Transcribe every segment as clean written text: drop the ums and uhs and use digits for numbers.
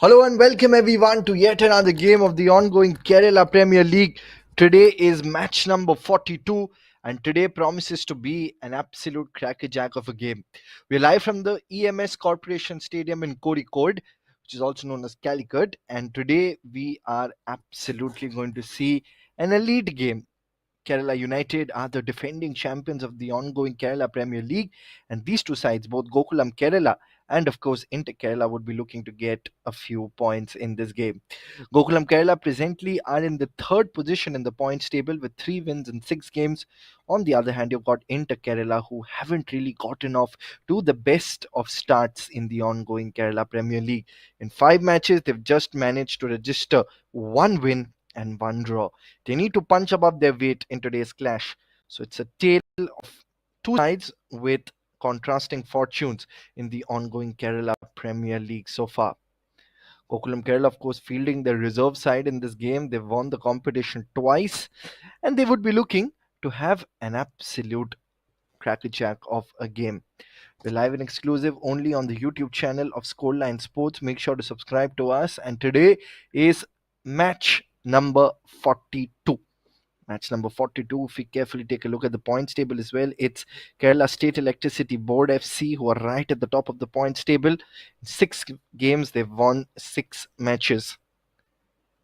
Hello and welcome everyone to yet another game of the ongoing Kerala Premier League. Today is match number 42 and today promises to be an absolute crackerjack of a game. We're live from the EMS Corporation Stadium in Kozhikode, which is also known as Calicut, and today we are absolutely going to see an elite game. Kerala United are the defending champions of the ongoing Kerala Premier League, and these two sides, both Gokulam Kerala and of course Inter Kerala, would be looking to get a few points in this game. Gokulam Kerala presently are in the third position in the points table with 3 wins in 6 games. On the other hand, you've got Inter Kerala who haven't really gotten off to the best of starts in the ongoing Kerala Premier League. In 5 matches, they've just managed to register 1 win and 1 draw. They need to punch above their weight in today's clash. So it's a tale of two sides with contrasting fortunes in the ongoing Kerala Premier League so far. Gokulam Kerala, of course, fielding their reserve side in this game. They've won the competition twice, and they would be looking to have an absolute crackerjack of a game. We're live and exclusive only on the YouTube channel of Scoreline Sports. Make sure to subscribe to us. And today is match number 42. Match number 42. If we carefully take a look at the points table as well, it's Kerala State Electricity Board FC who are right at the top of the points table. In 6 games, they've won 6 matches.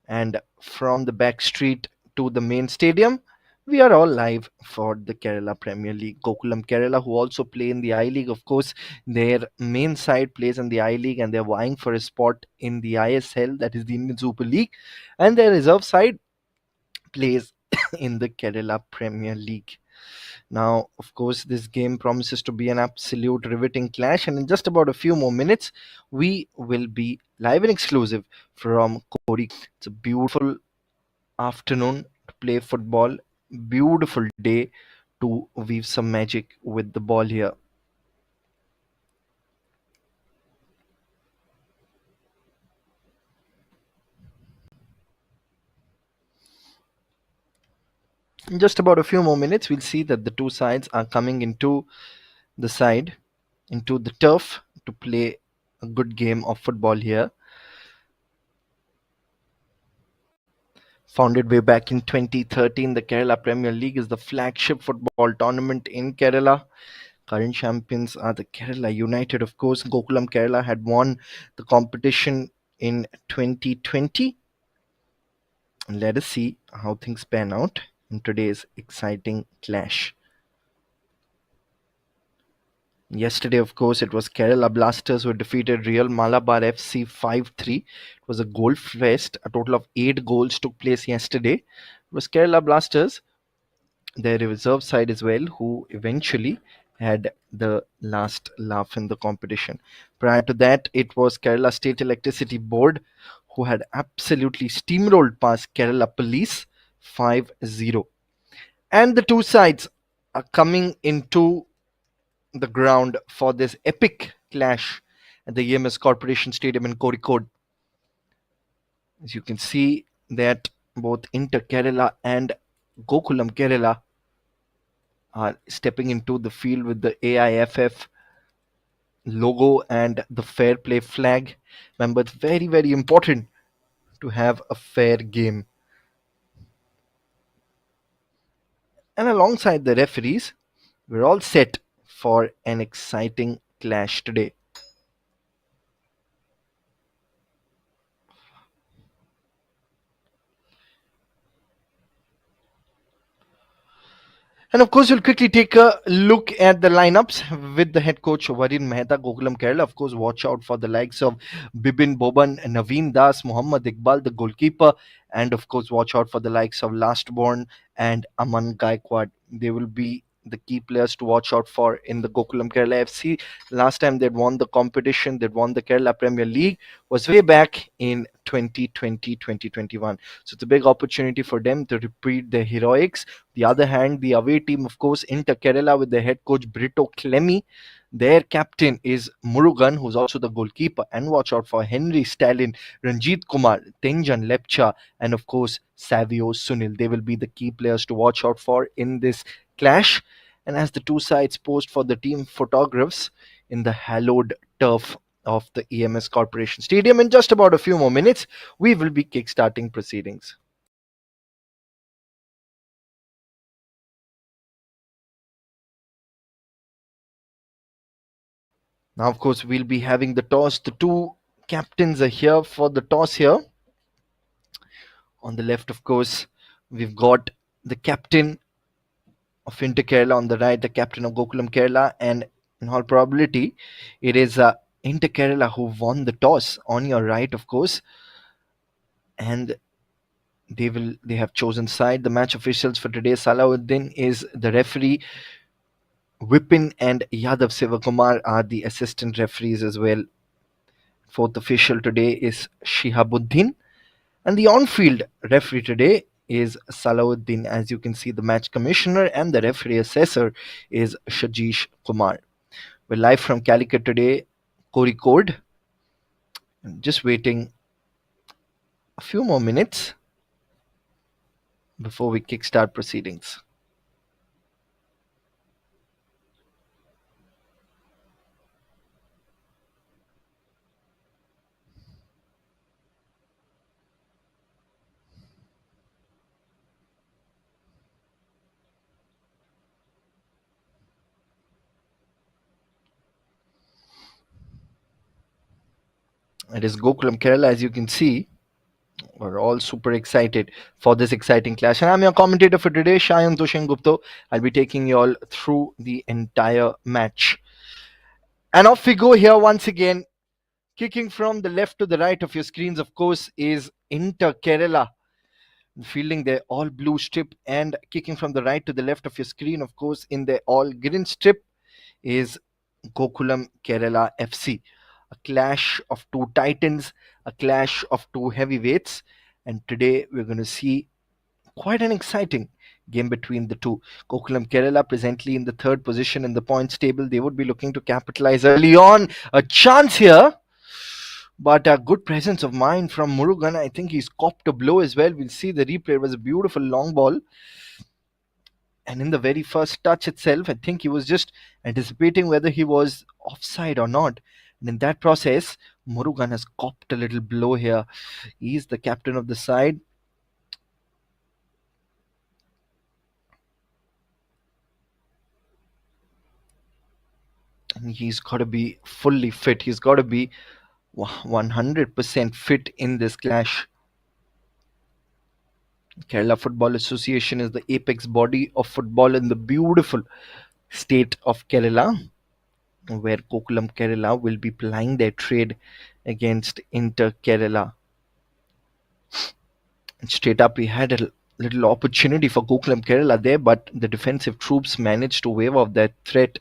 And from the back street to the main stadium, we are all live for the Kerala Premier League. Gokulam Kerala, who also play in the I League, of course, their main side plays in the I League and they're vying for a spot in the ISL, that is the Indian Super League, and their reserve side plays in the Kerala Premier League. Now, of course, this game promises to be an absolute riveting clash, and in just about a few more minutes, we will be live and exclusive from Kodi. It's a beautiful afternoon to play football, beautiful day to weave some magic with the ball here. In just about a few more minutes, we'll see that the two sides are coming the side, into the turf to play a good game of football here. Founded way back in 2013, the Kerala Premier League is the flagship football tournament in Kerala. Current champions are the Kerala United, of course. Gokulam Kerala had won the competition in 2020. And let us see how things pan out in today's exciting clash. Yesterday, of course, it was Kerala Blasters who defeated Real Malabar FC 5-3. It was a goal fest. A total of 8 goals took place yesterday. It was Kerala Blasters, their reserve side as well, who eventually had the last laugh in the competition. Prior to that, it was Kerala State Electricity Board who had absolutely steamrolled past Kerala Police 5-0. And the two sides are coming into the ground for this epic clash at the EMS Corporation Stadium in Kozhikode. As you can see that both Inter Kerala and Gokulam Kerala are stepping into the field with the AIFF logo and the fair play flag. Remember, it's very, very important to have a fair game. And alongside the referees, we're all set for an exciting clash today. And of course, we'll quickly take a look at the lineups with the head coach Varin Mehta, Gokulam Kerala. Of course, watch out for the likes of Bibin Boban, Naveen Das, Muhammad Iqbal, the goalkeeper, and of course, watch out for the likes of Lastborn and Aman Gaikwad. They will be the key players to watch out for in the Gokulam Kerala FC. Last time they'd won the competition, they'd won the Kerala Premier League, was way back in 2020-2021. So it's a big opportunity for them to repeat their heroics. The other hand, the away team, of course, Inter Kerala with their head coach Brito Clemi. Their captain is Murugan, who's also the goalkeeper. And watch out for Henry Stalin, Ranjit Kumar, Tenjan Lepcha, and of course, Savio Sunil. They will be the key players to watch out for in this clash. And as the two sides posed for the team photographs in the hallowed turf of the EMS Corporation Stadium. In just about a few more minutes, we will be kickstarting proceedings. Now, of course, we'll be having the toss. The two captains are here for the toss here. On the left, of course, we've got the captain of Inter Kerala, on the right, the captain of Gokulam Kerala, and in all probability, it is Inter Kerala who won the toss. On your right, of course, and they have chosen side. The match officials for today, Salahuddin is the referee. Vipin and Yadav Sivakumar are the assistant referees as well. Fourth official today is Shihabuddin. And the on-field referee today is Salahuddin. As you can see, the match commissioner and the referee assessor is Shajish Kumar. We're live from Calicut today, Kozhikode. Just waiting a few more minutes before we kickstart proceedings. It is Gokulam Kerala, as you can see. We're all super excited for this exciting clash. And I'm your commentator for today, Shayan Dushan Gupta. I'll be taking you all through the entire match. And off we go here once again. Kicking from the left to the right of your screens, of course, is Inter Kerala. Fielding their all blue strip, and kicking from the right to the left of your screen, of course, in their all green strip, is Gokulam Kerala FC. A clash of two titans, a clash of two heavyweights, and today we're going to see quite an exciting game between the two. Gokulam Kerala presently in the third position in the points table. They would be looking to capitalize early on. A chance here, but a good presence of mind from Murugan. I think he's copped a blow as well. We'll see the replay. It was a beautiful long ball. And in the very first touch itself, I think he was just anticipating whether he was offside or not. And in that process, Murugan has copped a little blow here. He's the captain of the side. And he's got to be fully fit. He's got to be 100% fit in this clash. Kerala Football Association is the apex body of football in the beautiful state of Kerala, where Gokulam Kerala will be plying their trade against Inter Kerala. And straight up, we had a little opportunity for Gokulam Kerala there, but the defensive troops managed to wave off that threat.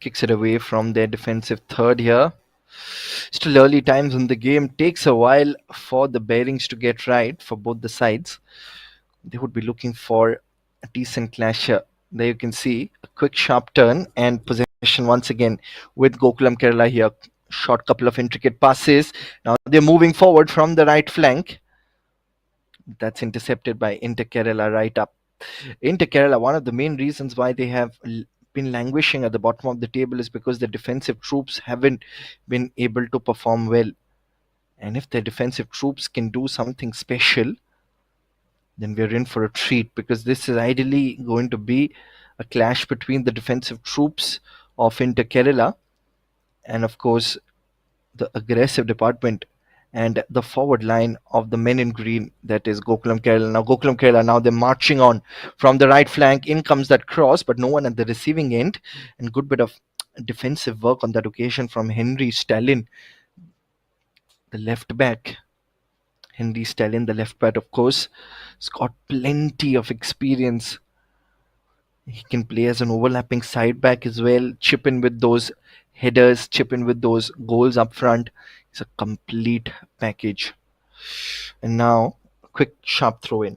Kicks it away from their defensive third here. Still early times in the game. Takes a while for the bearings to get right for both the sides. They would be looking for a decent clash here. There you can see a quick sharp turn and possession once again with Gokulam Kerala here. Short couple of intricate passes. Now they're moving forward from the right flank. That's intercepted by Inter Kerala right up. Inter Kerala, one of the main reasons why they have been languishing at the bottom of the table is because the defensive troops haven't been able to perform well. And if their defensive troops can do something special, then we're in for a treat, because this is ideally going to be a clash between the defensive troops of Inter Kerala and, of course, the aggressive department and the forward line of the men in green, that is Gokulam Kerala. Now Gokulam Kerala, now they're marching on from the right flank. In comes that cross, but no one at the receiving end, and good bit of defensive work on that occasion from Henry Stalin, the left back. Henry Stalin, the left back, of course, has got plenty of experience. He can play as an overlapping side back as well, chip in with those headers, chip in with those goals up front. It's a complete package. And now, quick sharp throw in.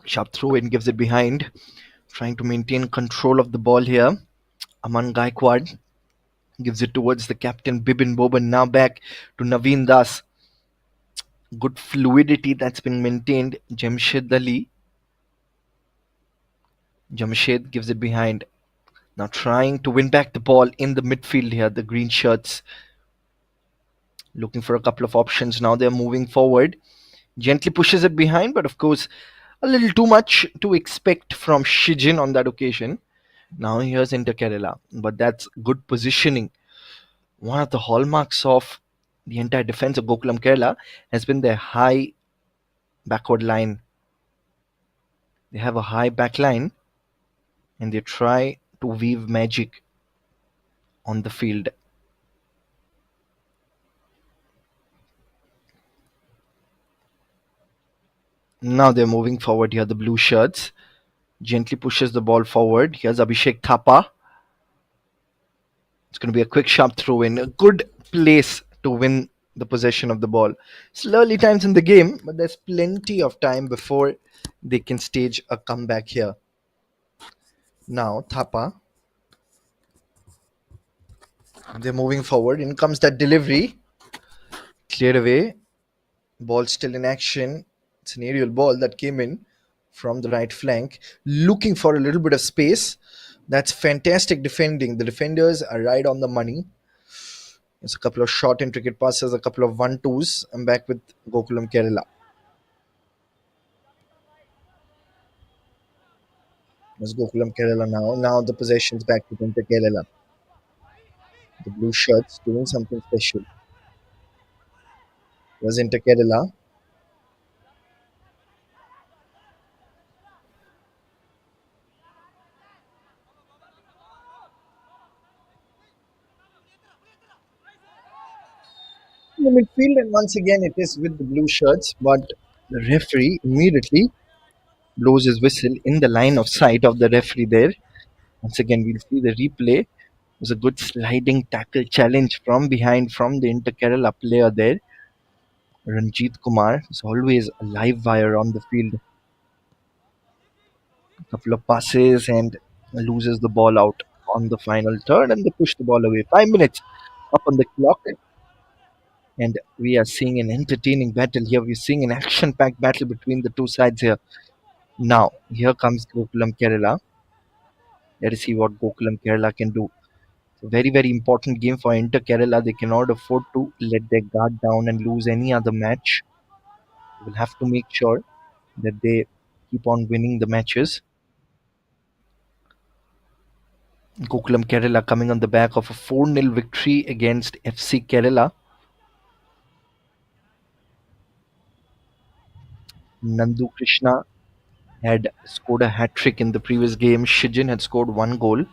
Sharp throw in gives it behind. Trying to maintain control of the ball here. Aman Gaikwad gives it towards the captain Bibin Boban. Now back to Naveen Das. Good fluidity that's been maintained. Jamshed gives it behind. Now trying to win back the ball in the midfield here. The green shirts looking for a couple of options. Now they're moving forward. Gently pushes it behind, but of course, a little too much to expect from Shijin on that occasion. Now here's Inter Kerala, but that's good positioning. One of the hallmarks of the entire defense of Gokulam Kerala has been their high backward line. They have a high back line and they try to weave magic on the field. Now they're moving forward here, the blue shirts. Gently pushes the ball forward. Here's Abhishek Thapa. It's going to be a quick, sharp throw in. A good place to win the possession of the ball. It's early times in the game, but there's plenty of time before they can stage a comeback here. Now, Thapa, they're moving forward. In comes that delivery. Cleared away. Ball still in action. It's an aerial ball that came in from the right flank, looking for a little bit of space. That's fantastic defending. The defenders are right on the money. It's a couple of short, intricate passes, a couple of 1-2s. I'm back with Gokulam Kerala. It's Gokulam Kerala now. Now the possession's back with Inter Kerala. The blue shirts doing something special. Was Inter Kerala. In the midfield, and once again it is with the blue shirts, but the referee immediately blows his whistle in the line of sight of the referee there. Once again, we'll see the replay. It was a good sliding tackle challenge from behind from the Inter Kerala player there. Ranjit Kumar is always a live wire on the field. A couple of passes and loses the ball out on the final third and they push the ball away. 5 minutes up on the clock and we are seeing an entertaining battle here. We're seeing an action-packed battle between the two sides here. Now, here comes Gokulam Kerala. Let us see what Gokulam Kerala can do. It's a very, very important game for Inter Kerala. They cannot afford to let their guard down and lose any other match. They will have to make sure that they keep on winning the matches. Gokulam Kerala coming on the back of a 4-0 victory against FC Kerala. Nandu Krishna had scored a hat trick in the previous game. Shijin had scored one goal.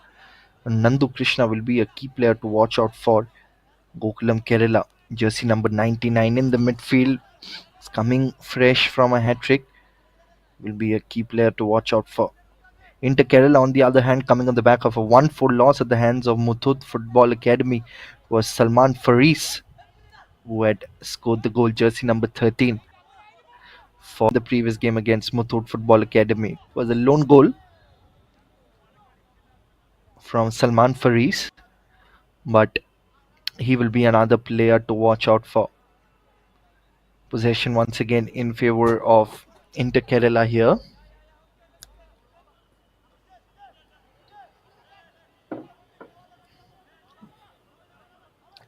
And Nandu Krishna will be a key player to watch out for. Gokulam Kerala, jersey number 99 in the midfield. It's coming fresh from a hat trick. Will be a key player to watch out for. Inter Kerala, on the other hand, coming on the back of a 1-4 loss at the hands of Muthoot Football Academy, was Salman Faris, who had scored the goal, jersey number 13, for the previous game against Muthoot Football Academy. It was a lone goal from Salman Faris, but he will be another player to watch out for. Possession once again in favor of Inter Kerala here.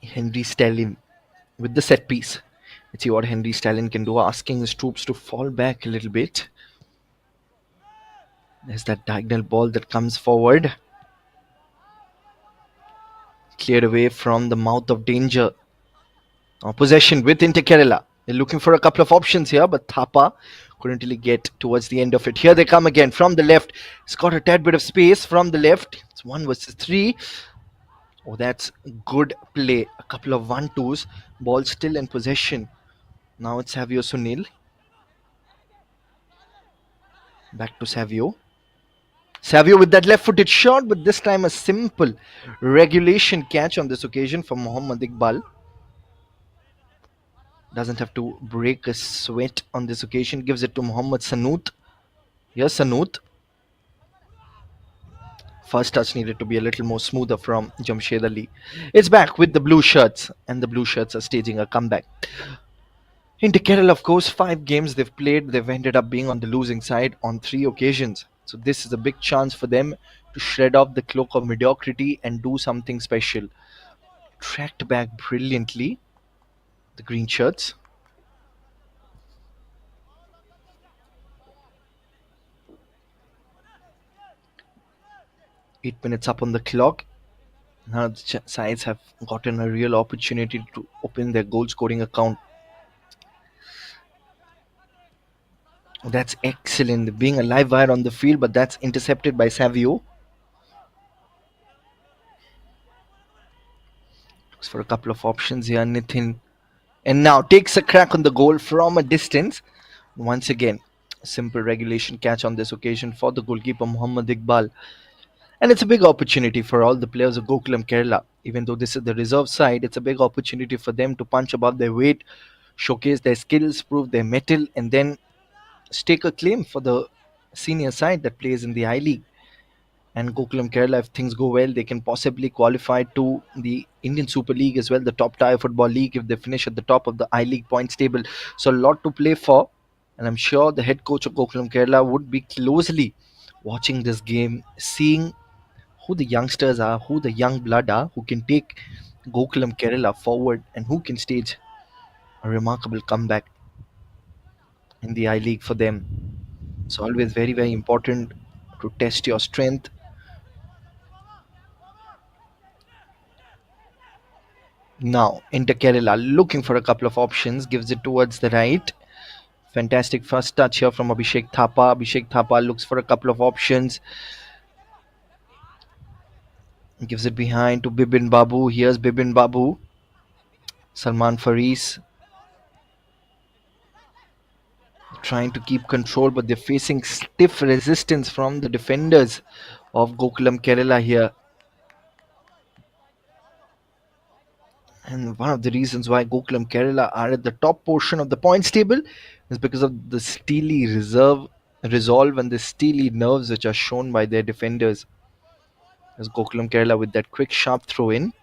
Henry Stalin with the set piece. Let's see what Henry Stalin can do, asking his troops to fall back a little bit. There's that diagonal ball that comes forward. Cleared away from the mouth of danger. Now possession with Inter Kerala. They're looking for a couple of options here, but Thapa couldn't really get towards the end of it. Here they come again from the left. It's got a tad bit of space from the left. It's 1 versus 3. Oh, that's good play. A couple of 1-2s. Ball still in possession. Now it's Savio Sunil. Back to Savio. Savio with that left-footed shot, but this time a simple regulation catch on this occasion for Mohammad Iqbal. Doesn't have to break a sweat on this occasion. Gives it to Mohammad Sanoot. Here's Sanoot. First touch needed to be a little more smoother from Jamshed Ali. It's back with the blue shirts, and the blue shirts are staging a comeback. Into Kerala, of course, 5 games they've played, they've ended up being on the losing side on 3 occasions. So this is a big chance for them to shred off the cloak of mediocrity and do something special. Tracked back brilliantly, the green shirts. 8 minutes up on the clock. Now the sides have gotten a real opportunity to open their goal scoring account. That's excellent. Being a live wire on the field, but that's intercepted by Savio. Looks for a couple of options here. Nitin. And now takes a crack on the goal from a distance. Once again, simple regulation catch on this occasion for the goalkeeper Muhammad Iqbal. And it's a big opportunity for all the players of Gokulam Kerala. Even though this is the reserve side, it's a big opportunity for them to punch above their weight, showcase their skills, prove their mettle, and then stake a claim for the senior side that plays in the I League. And Gokulam Kerala, if things go well, they can possibly qualify to the Indian Super League as well, the top tier football league, if they finish at the top of the I League points table. So a lot to play for, and I'm sure the head coach of Gokulam Kerala would be closely watching this game, seeing who the youngsters are, who the young blood are, who can take Gokulam Kerala forward, and who can stage a remarkable comeback in the I League for them. It's always very, very important to test your strength. Now, into Kerala, looking for a couple of options, gives it towards the right. Fantastic first touch here from Abhishek Thapa. Abhishek Thapa looks for a couple of options, gives it behind to Bibin Babu. Here's Bibin Babu. Salman Faris trying to keep control, but they're facing stiff resistance from the defenders of Gokulam Kerala here. And one of the reasons why Gokulam Kerala are at the top portion of the points table is because of the steely resolve and the steely nerves which are shown by their defenders. As Gokulam Kerala with that quick sharp throw in.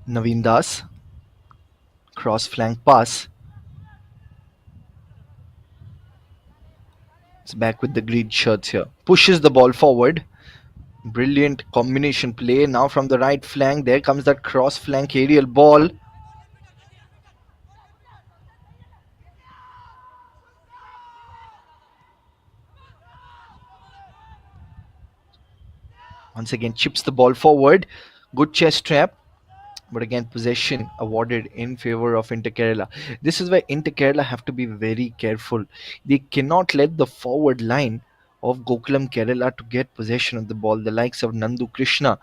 Naveen Das, cross flank pass. It's back with the green shirts here. Pushes the ball forward. Brilliant combination play. Now from the right flank, there comes that cross flank aerial ball. Once again, chips the ball forward. Good chest trap. But again, possession awarded in favor of Inter Kerala. This is where Inter Kerala have to be very careful. They cannot let the forward line of Gokulam Kerala to get possession of the ball. The likes of Nandu Krishna,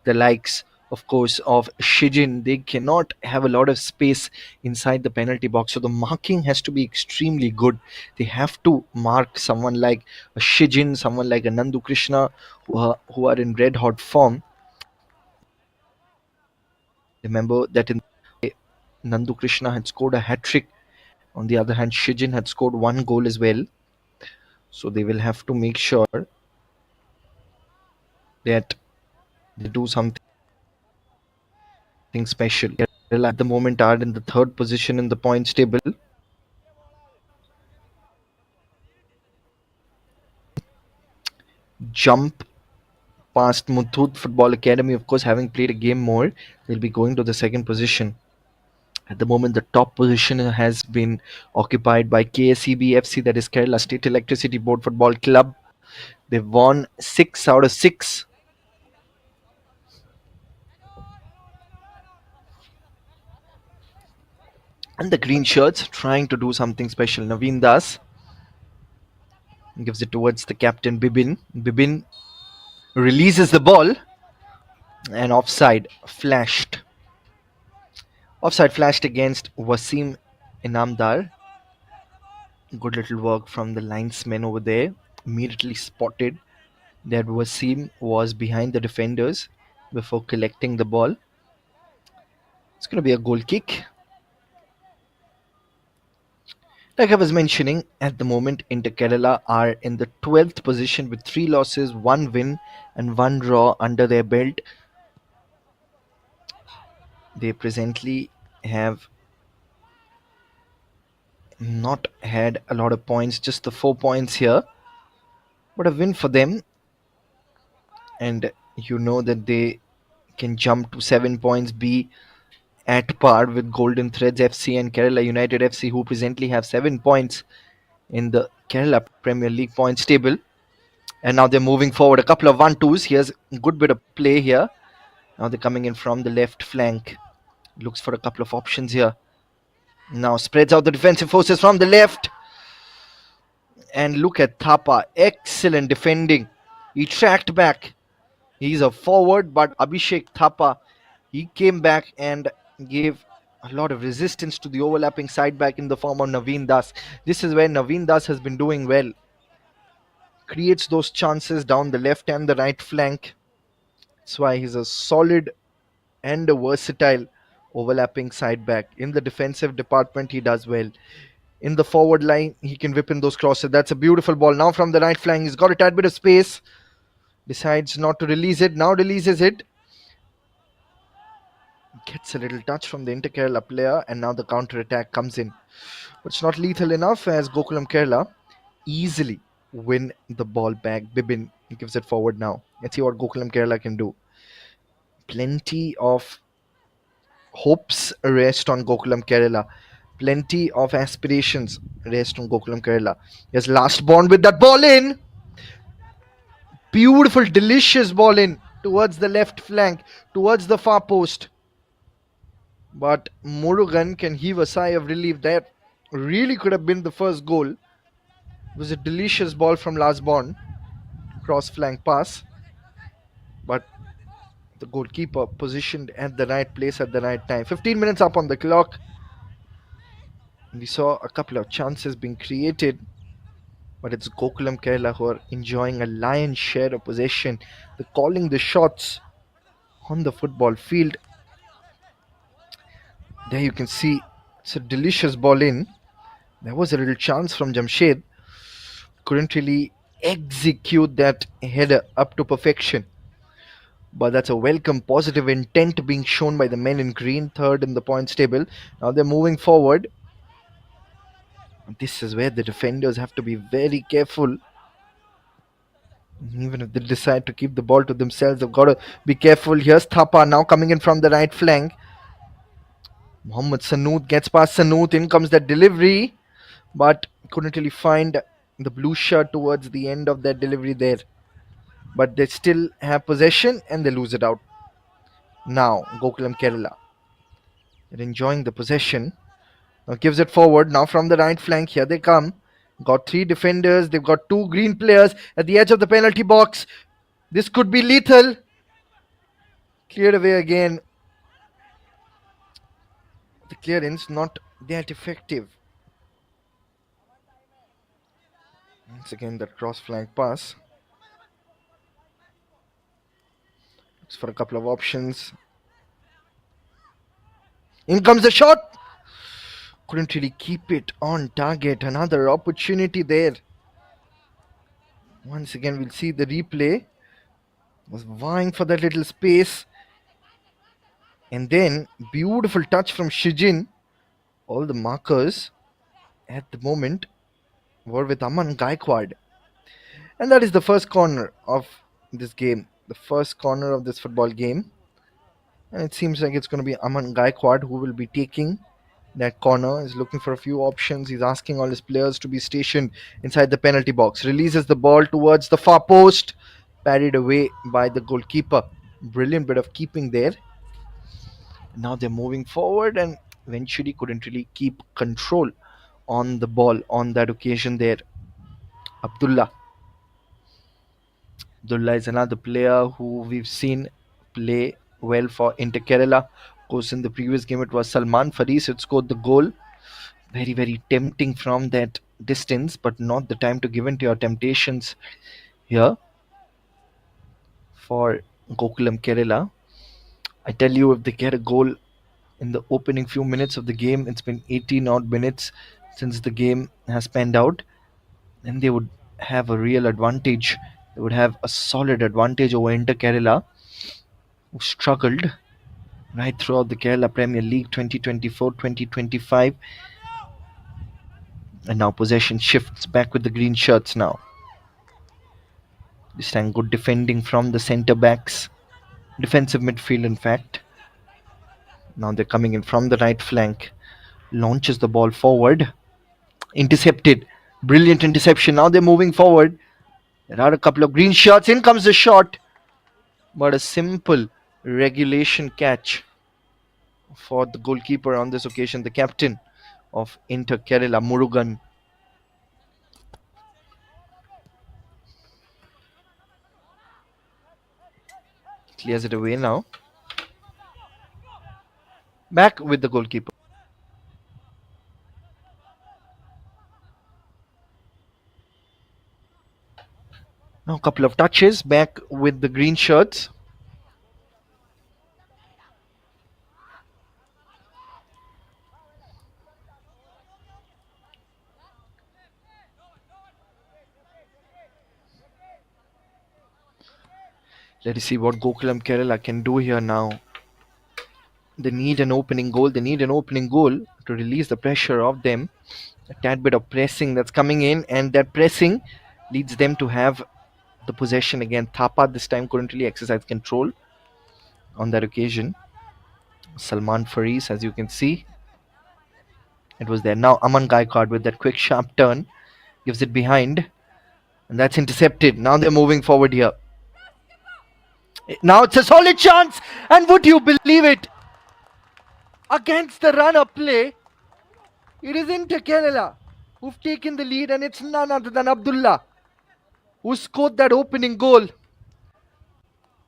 the likes, of course, of Shijin, they cannot have a lot of space inside the penalty box. So the marking has to be extremely good. They have to mark someone like a Shijin, someone like a Nandu Krishna, who are in red hot form. Remember that in Nandu Krishna had scored a hat trick. On the other hand, Shijin had scored one goal as well. So they will have to make sure that they do something special. Kerala at the moment are in the third position in the points table. Jump past Muthoot Football Academy, of course, having played a game more, they'll be going to the second position. At the moment, the top position has been occupied by KSEB FC, that is Kerala State Electricity Board Football Club. They've won 6 out of 6. And the green shirts trying to do something special. Naveen Das gives it towards the captain Bibin. Bibin releases the ball and offside flashed against Wasim Inamdar. Good little work from the linesman over there. Immediately spotted that Wasim was behind the defenders before collecting the ball. It's going to be a goal kick. Like I was mentioning, at the moment, Inter Kerala are in the 12th position with 3 losses, 1 win, and 1 draw under their belt. They presently have not had a lot of points, just the 4 points here, but a win for them, and you know that they can jump to 7 points, be at par with Golden Threads FC and Kerala United FC, who presently have 7 points in the Kerala Premier League points table. And now they're moving forward. A couple of 1-2s. Here's a good bit of play here. Now they're coming in from the left flank. Looks for a couple of options here. Now spreads out the defensive forces from the left. And look at Thapa. Excellent defending. He tracked back. He's a forward, but Abhishek Thapa, he came back and gave a lot of resistance to the overlapping side back in the form of Naveen Das. This is where Naveen Das has been doing well. Creates those chances down the left and the right flank. That's why he's a solid and a versatile overlapping side back. In the defensive department, he does well. In the forward line, he can whip in those crosses. That's a beautiful ball. Now from the right flank, he's got a tad bit of space. Decides not to release it. Now releases it. Gets a little touch from the Inter Kerala player, and now the counter attack comes in. But it's not lethal enough as Gokulam Kerala easily win the ball back. Bibin gives it forward now. Let's see what Gokulam Kerala can do. Plenty of hopes rest on Gokulam Kerala. Plenty of aspirations rest on Gokulam Kerala. Yes, last bond with that ball in. Beautiful, delicious ball in towards the left flank, towards the far post. But Murugan can heave a sigh of relief. That really could have been the first goal. It was a delicious ball from Lasbon. Cross flank pass. But the goalkeeper positioned at the right place at the right time. 15 minutes up on the clock. We saw a couple of chances being created, but it's Gokulam Kerala who are enjoying a lion's share of possession. They're calling the shots on the football field. There you can see it's a delicious ball in. There was a little chance from Jamshed. Couldn't really execute that header up to perfection. But that's a welcome positive intent being shown by the men in green, third in the points table. Now they're moving forward. This is where the defenders have to be very careful. Even if they decide to keep the ball to themselves, they've got to be careful. Here's Thapa now coming in from the right flank. Mohammad Sanoot gets past Sanoot. In comes that delivery, but couldn't really find the blue shirt towards the end of that delivery there. But they still have possession and they lose it out. Now, Gokulam Kerala. They're enjoying the possession. Now gives it forward. Now from the right flank, here they come. Got 3 defenders. They've got 2 green players at the edge of the penalty box. This could be lethal. Cleared away again. The clearance not that effective. Once again, that cross flank pass. Looks for a couple of options. In comes the shot. Couldn't really keep it on target. Another opportunity there. Once again, we'll see the replay. Was vying for that little space. And then, beautiful touch from Shijin. All the markers at the moment were with Aman Gaikwad. And that is the first corner of this game. The first corner of this football game. And it seems like it's going to be Aman Gaikwad who will be taking that corner. He's looking for a few options. He's asking all his players to be stationed inside the penalty box. Releases the ball towards the far post. Parried away by the goalkeeper. Brilliant bit of keeping there. Now they're moving forward and eventually couldn't really keep control on the ball on that occasion there. Abdullah. Abdullah is another player who we've seen play well for Inter Kerala. Of course, in the previous game it was Salman Faris who scored the goal. Very, very tempting from that distance, but not the time to give in to your temptations here for Gokulam Kerala. I tell you, if they get a goal in the opening few minutes of the game, it's been 18 odd minutes. since the game has panned out, then they would have a real advantage. They would have a solid advantage over Inter Kerala, who struggled right throughout the Kerala Premier League 2024-2025. And now possession shifts back with the green shirts now. This time good defending from the centre backs. Defensive midfield, in fact. Now they're coming in from the right flank. Launches the ball forward. Intercepted. Brilliant interception. Now they're moving forward. There are a couple of green shots. In comes the shot. But a simple regulation catch for the goalkeeper on this occasion, the captain of Inter Kerala, Murugan. Clears it away now. Back with the goalkeeper. Now a couple of touches. Back with the green shirts. Let us see what Gokulam Kerala can do here now. They need an opening goal. They need an opening goal to release the pressure of them. A tad bit of pressing that's coming in, and that pressing leads them to have the possession again. Thapa this time couldn't really exercise control on that occasion. Salman Faris, as you can see, it was there. Now Aman Gaikwad with that quick sharp turn gives it behind, and that's intercepted. Now they're moving forward here. Now it's a solid chance, and would you believe it? Against the run-up play, it is Inter Kerala who've taken the lead, and it's none other than Abdullah who scored that opening goal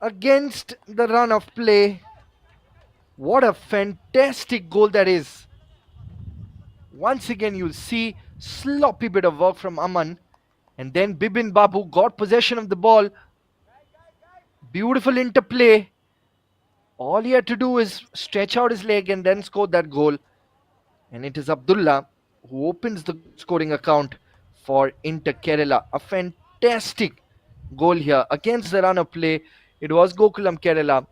against the run of play. What a fantastic goal that is. Once again, you'll see sloppy bit of work from Aman, and then Bibin Babu got possession of the ball. Beautiful interplay. All he had to do is stretch out his leg and then score that goal. And it is Abdullah who opens the scoring account for Inter Kerala. A fantastic goal here against the run of play. It was Gokulam Kerala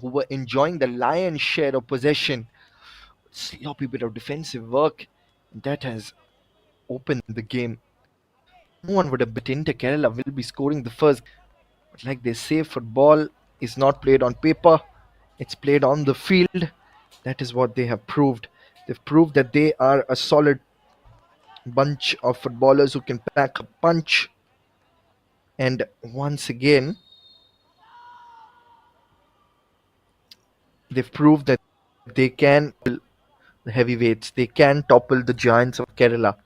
who were enjoying the lion's share of possession. Sloppy bit of defensive work that has opened the game. No one would have bet Inter Kerala will be scoring the first. But like they say, football is not played on paper, it's played on the field. That is what they have proved. They've proved that they are a solid bunch of footballers who can pack a punch. And once again, they've proved that they can the heavyweights, they can topple the giants of Kerala.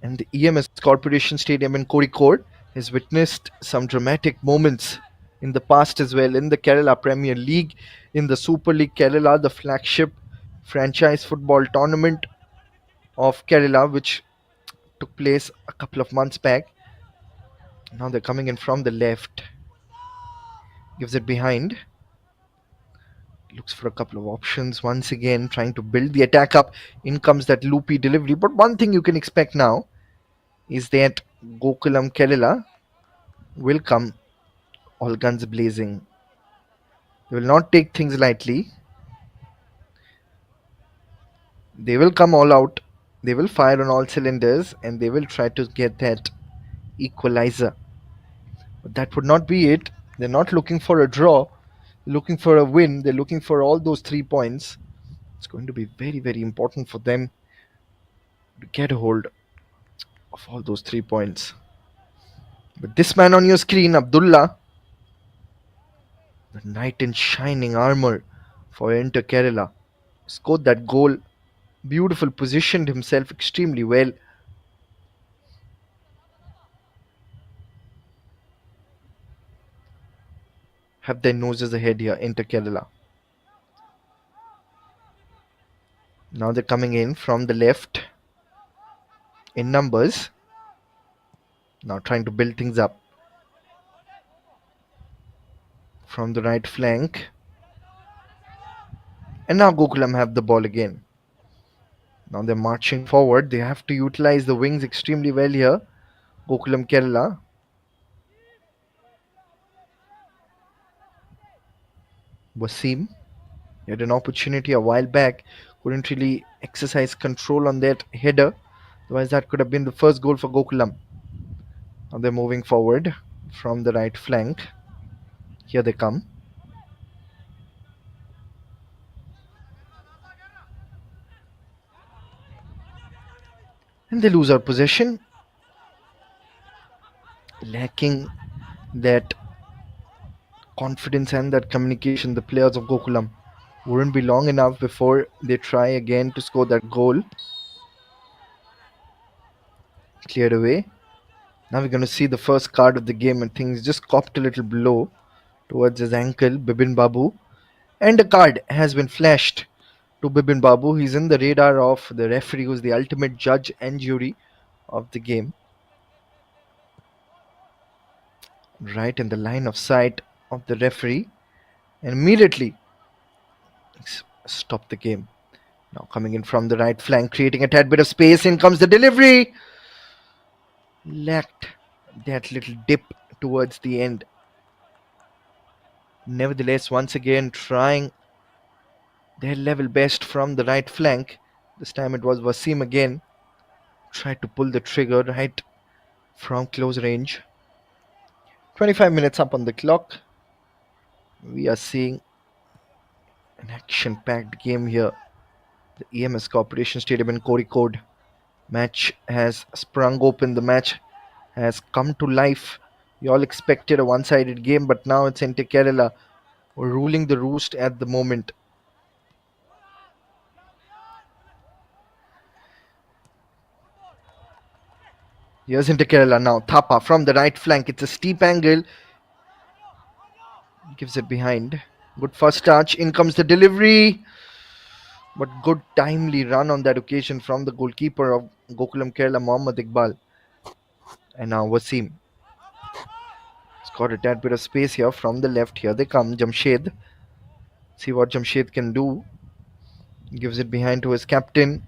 And the EMS Corporation Stadium in Kozhikode has witnessed some dramatic moments in the past as well, in the Kerala Premier League, in the Super League Kerala, the flagship franchise football tournament of Kerala, which took place a couple of months back. Now they're coming in from the left, gives it behind, looks for a couple of options once again, trying to build the attack up. In comes that loopy delivery. But one thing you can expect now is that Gokulam Kerala will come all guns blazing. They will not take things lightly. They will come all out. They will fire on all cylinders, and they will try to get that equalizer. But that would not be it. They're not looking for a draw. They're looking for a win. They're looking for all those 3 points. It's going to be very, very important for them to get a hold of all those 3 points. But this man on your screen, Abdullah, the knight in shining armor for Inter Kerala, scored that goal. Beautiful, positioned himself extremely well. Have their noses ahead here, Inter Kerala. Now they're coming in from the left in numbers. Now trying to build things up from the right flank. And now Gokulam have the ball again. Now they're marching forward. They have to utilize the wings extremely well here. Gokulam Kerala. Wasim. He had an opportunity a while back. Couldn't really exercise control on that header. Otherwise, that could have been the first goal for Gokulam. Now they're moving forward from the right flank. Here they come. And they lose our possession. Lacking that confidence and that communication, the players of Gokulam. Wouldn't be long enough before they try again to score that goal. Cleared away. Now we're going to see the first card of the game, and things just copped a little blow towards his ankle, Bibin Babu. And a card has been flashed to Bibin Babu. He's in the radar of the referee, who's the ultimate judge and jury of the game. Right in the line of sight of the referee. And immediately stop the game. Now coming in from the right flank, creating a tad bit of space. In comes the delivery. Lacked that little dip towards the end. Nevertheless, once again trying their level best from the right flank. This time it was Wasim again. Tried to pull the trigger right from close range. 25 minutes up on the clock. We are seeing an action packed game here. The EMS Corporation Stadium in Kozhikode. Match has sprung open. The match has come to life. We all expected a one sided game, but now it's Inter Kerala ruling the roost at the moment. Here's Inter Kerala now. Thapa from the right flank. It's a steep angle. Gives it behind. Good first touch. In comes the delivery. But good timely run on that occasion from the goalkeeper of Gokulam Kerala, Mohammad Iqbal. And now Wasim. He's got a tad bit of space here from the left. Here they come. Jamshed. See what Jamshed can do. Gives it behind to his captain.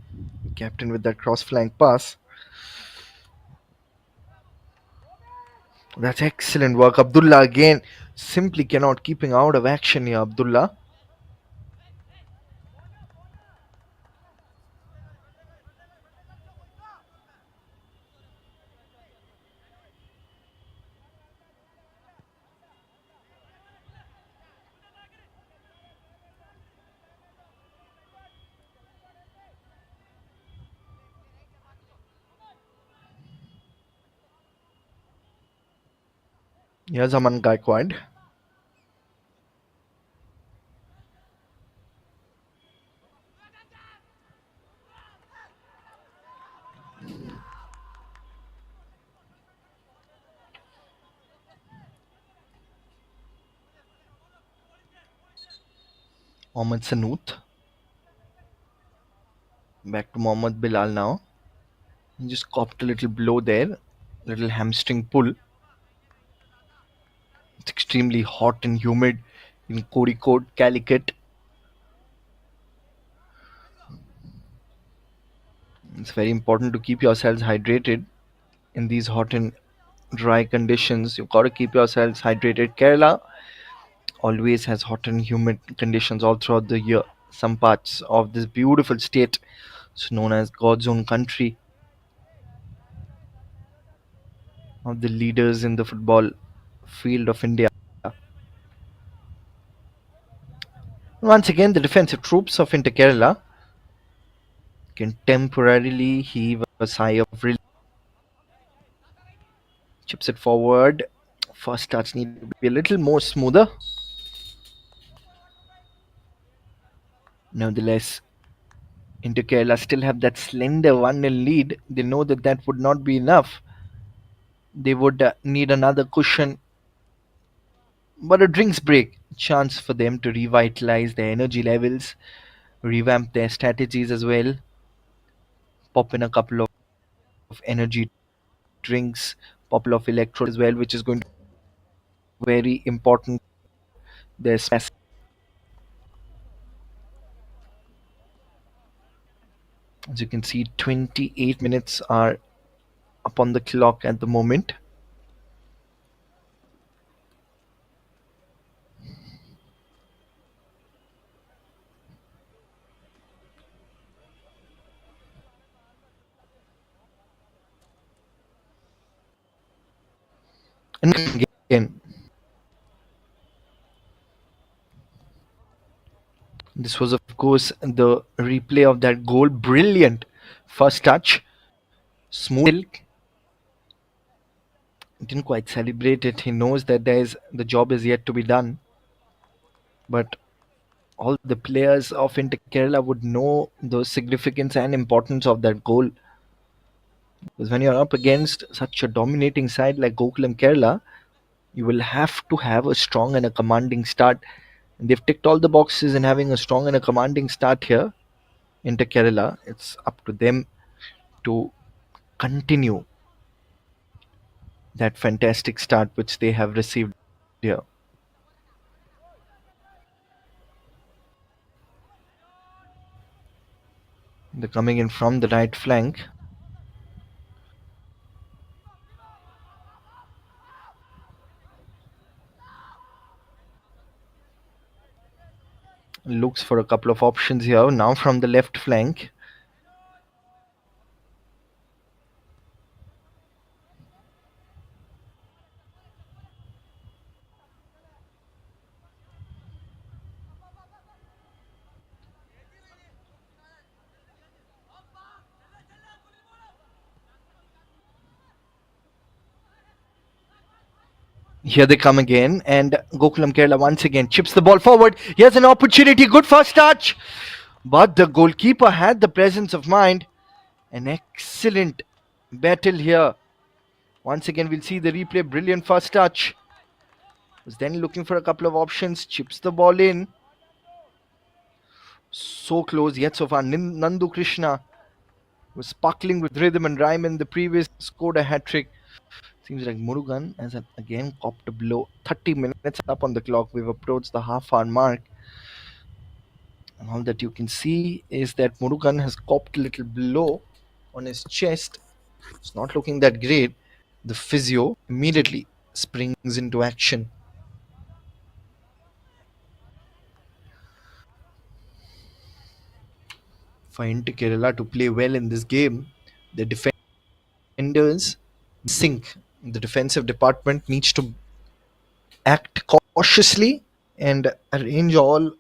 Captain with that cross flank pass. That's excellent work. Abdullah again simply cannot keeping out of action here. Abdullah. Here's Aman Gaikwad. Mohammad Sanoot. Back to Mohammad Bilal now. He just copped a little blow there. Little hamstring pull. It's extremely hot and humid in Kozhikode, Calicut. It's very important to keep yourselves hydrated in these hot and dry conditions. You've got to keep yourselves hydrated. Kerala always has hot and humid conditions all throughout the year. Some parts of this beautiful state, it's known as God's own country, of the leaders in the football field of India. Once again, the defensive troops of Inter Kerala can temporarily heave a sigh of relief. Chips it forward. First touch need to be a little more smoother. Nevertheless, Inter Kerala still have that slender 1-0 lead. They know that that would not be enough. They would need another cushion, but a drinks break chance for them to revitalize their energy levels, revamp their strategies as well, pop in a couple of energy drinks, couple of electrolytes as well, which is going to be very important. There's As you can see, 28 minutes are upon the clock at the moment. And again, this was, of course, the replay of that goal. Brilliant first touch, smooth. Didn't quite celebrate it. He knows that the job is yet to be done. But all the players of Inter Kerala would know the significance and importance of that goal. Because when you're up against such a dominating side like Gokulam Kerala, you will have to have a strong and a commanding start. And they've ticked all the boxes in having a strong and a commanding start here. Inter Kerala, it's up to them to continue that fantastic start which they have received here. They're coming in from the right flank. Looks for a couple of options here. Now from the left flank. Here they come again, and Gokulam Kerala once again chips the ball forward. Here's an opportunity. Good first touch. But the goalkeeper had the presence of mind. An excellent battle here. Once again, we'll see the replay. Brilliant first touch. Was then looking for a couple of options. Chips the ball in. So close, yet so far. Nandu Krishna was sparkling with rhythm and rhyme in the previous, scored a hat trick. Seems like Murugan has again copped a blow. 30 minutes up on the clock. We've approached the half hour mark. And all that you can see is that Murugan has copped a little blow on his chest. It's not looking that great. The physio immediately springs into action. For Inter Kerala to play well in this game, the defenders sink. The defensive department needs to act cautiously and arrange all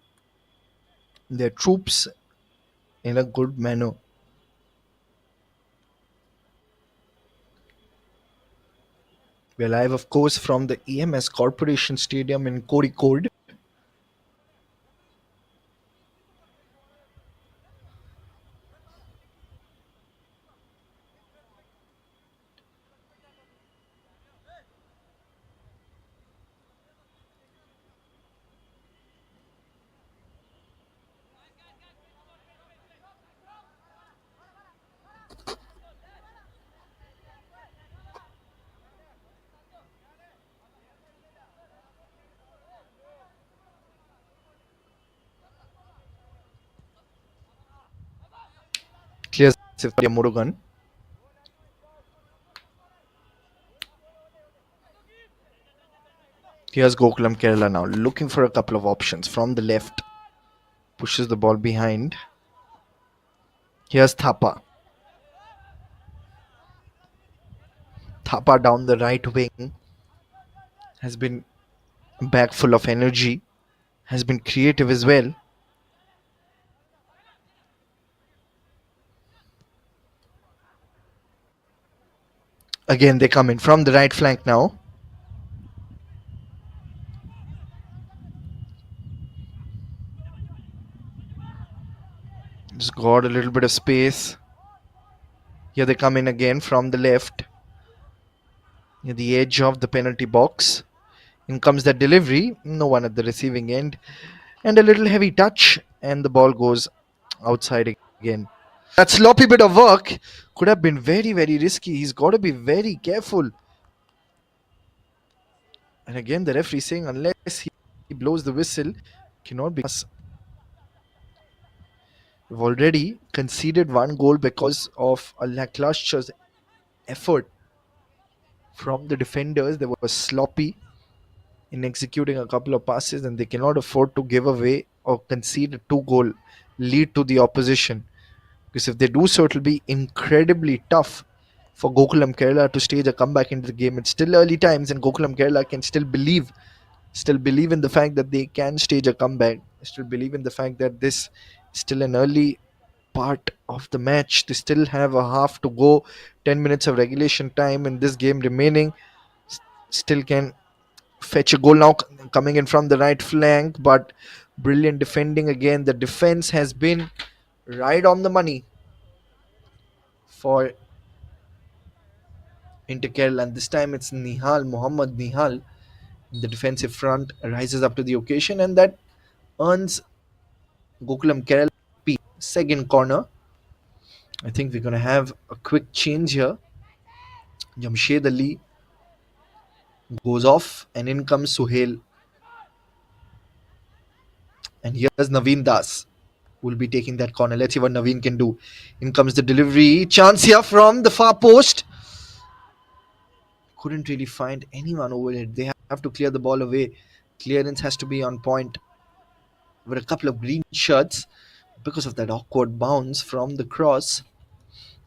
their troops in a good manner. We're live, of course, from the EMS Corporation Stadium in Kozhikode. Clears Murugan. Here's Gokulam Kerala now, looking for a couple of options from the left. Pushes the ball behind. Here's Thapa. Thapa down the right wing has been back full of energy, has been creative as well. Again, they come in from the right flank now. Just got a little bit of space. Here they come in again from the left. Near the edge of the penalty box. In comes that delivery. No one at the receiving end. And a little heavy touch. And the ball goes outside again. That sloppy bit of work could have been very, very risky. He's got to be very careful. And again, the referee saying unless he blows the whistle, cannot be. We've already conceded one goal because of a lackluster effort from the defenders. They were sloppy in executing a couple of passes, and they cannot afford to give away or concede a two-goal lead to the opposition. Because if they do so, it'll be incredibly tough for Gokulam Kerala to stage a comeback into the game. It's still early times, and Gokulam Kerala can still believe in the fact that they can stage a comeback. Still believe in the fact that this is still an early part of the match. They still have a half to go, 10 minutes of regulation time in this game remaining. Still can fetch a goal now, coming in from the right flank, but brilliant defending again. The defense has been right on the money for Inter Kerala, and this time it's Muhammad Nihal in the defensive front rises up to the occasion, and that earns Gokulam Kerala second corner. I think we're going to have a quick change here. Jamshed Ali goes off, and in comes Suhail. And here's Naveen Das, who will be taking that corner. Let's see what Naveen can do. In comes the delivery. Chance here from the far post. Couldn't really find anyone over it. They have to clear the ball away. Clearance has to be on point. With a couple of green shirts, because of that awkward bounce from the cross,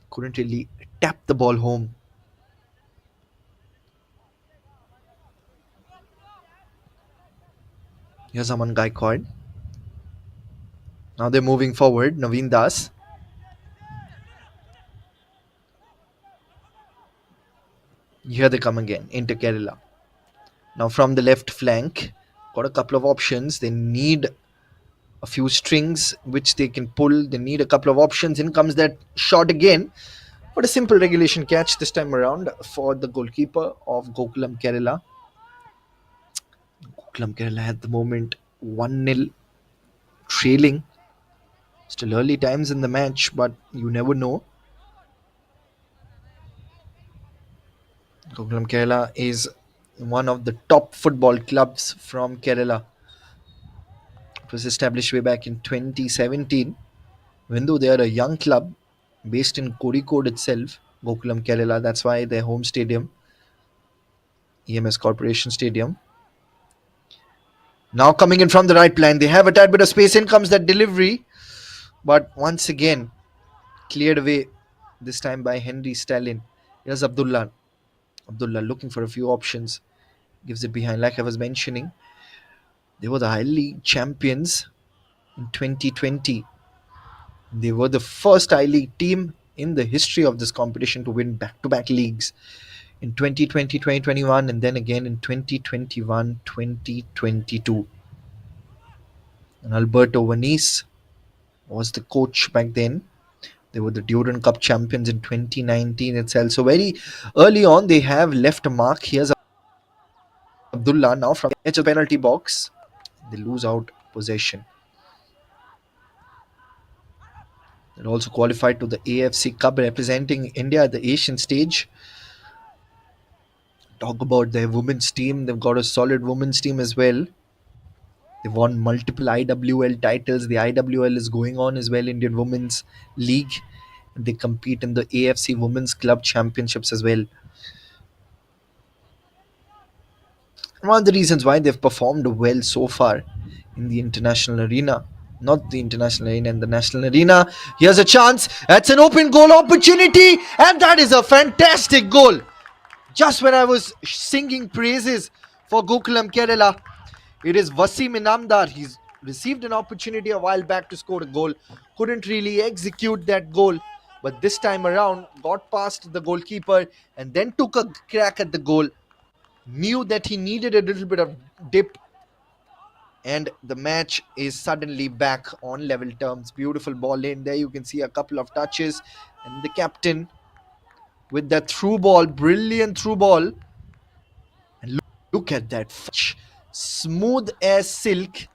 couldn't really tap the ball home. Here's Aman Gaikwad. Now they're moving forward. Naveen Das. Here they come again into Kerala. Now from the left flank, got a couple of options. They need a few strings which they can pull. They need a couple of options. In comes that shot again. But a simple regulation catch this time around for the goalkeeper of Gokulam Kerala. Gokulam Kerala at the moment 1-0 trailing. Still early times in the match, but you never know. Gokulam Kerala is one of the top football clubs from Kerala. It was established way back in 2017. Even though they are a young club based in Kozhikode itself, Gokulam Kerala, that's why their home stadium, EMS Corporation Stadium. Now coming in from the right line, they have a tad bit of space. In comes that delivery, but once again cleared away. This time by Henry Stalin. Here's Abdullah. Abdullah looking for a few options. Gives it behind. Like I was mentioning, they were the High League champions in 2020. They were the first I League team in the history of this competition to win back-to-back leagues in 2020, 2021, and then again in 2021, 2022. And Alberto Vanice was the coach back then. They were the Durand Cup champions in 2019 itself. So very early on, they have left a mark. Here's Abdullah now from the edge of the penalty box. They lose out possession. They're also qualified to the AFC Cup, representing India at the Asian stage. Talk about their women's team. They've got a solid women's team as well. They've won multiple IWL titles. The IWL is going on as well, Indian Women's League. They compete in the AFC Women's Club Championships as well. And one of the reasons why they've performed well so far in the international arena, not the international arena, in the national arena. Here's a chance. That's an open goal opportunity, and that is a fantastic goal. Just when I was singing praises for Gokulam Kerala, it is Wasim Inamdar. He's received an opportunity a while back to score a goal. Couldn't really execute that goal. But this time around, got past the goalkeeper and then took a crack at the goal. Knew that he needed a little bit of dip. And the match is suddenly back on level terms. Beautiful ball in there. You can see a couple of touches. And the captain with that through ball, brilliant through ball. And look at that. Smooth as silk.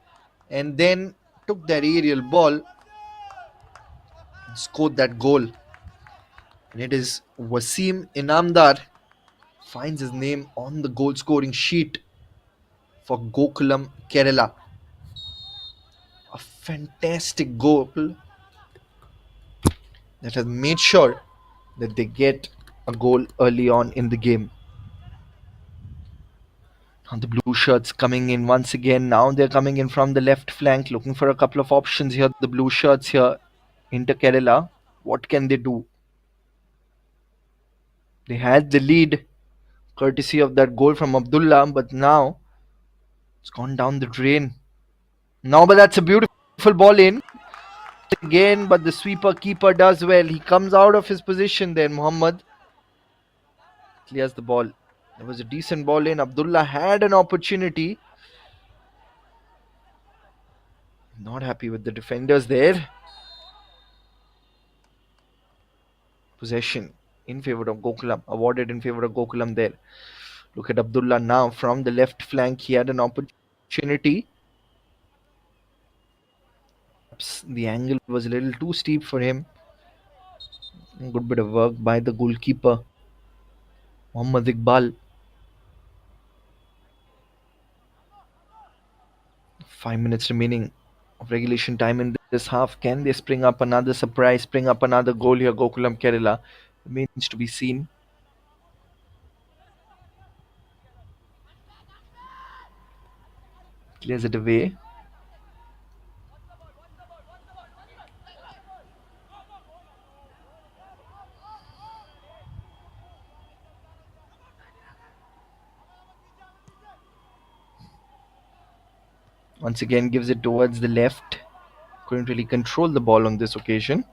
And then took that aerial ball and scored that goal. And it is Wasim Inamdar finds his name on the goal scoring sheet for Gokulam Kerala. A fantastic goal that has made sure that they get a goal early on in the game. And the blue shirts coming in once again. Now they're coming in from the left flank, looking for a couple of options here. The blue shirts here, Inter Kerala. What can they do? They had the lead courtesy of that goal from Abdullah, but now it's gone down the drain. Now, but that's a beautiful ball in again, but the sweeper keeper does well. He comes out of his position there. Muhammad clears the ball. There was a decent ball in. Abdullah had an opportunity. Not happy with the defenders there. Possession in favor of Gokulam. Awarded in favor of Gokulam there. Look at Abdullah now from the left flank. He had an opportunity. The angle was a little too steep for him. Good bit of work by the goalkeeper, Muhammad Iqbal. 5 minutes remaining of regulation time in this half. Can they spring up another surprise, spring up another goal here? Gokulam Kerala remains to be seen. Clears it away. Once again gives it towards the left. Couldn't really control the ball on this occasion.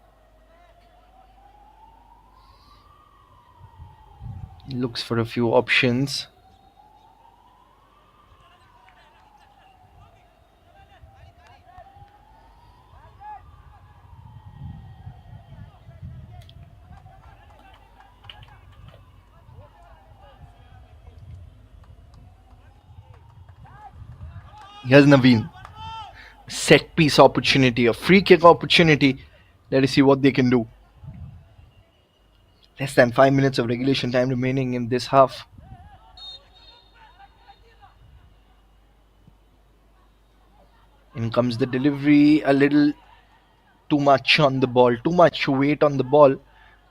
Looks for a few options. Here's Naveen. Set piece opportunity, a free kick opportunity. Let us see what they can do. Less than 5 minutes of regulation time remaining in this half. In comes the delivery, a little too much on the ball, too much weight on the ball.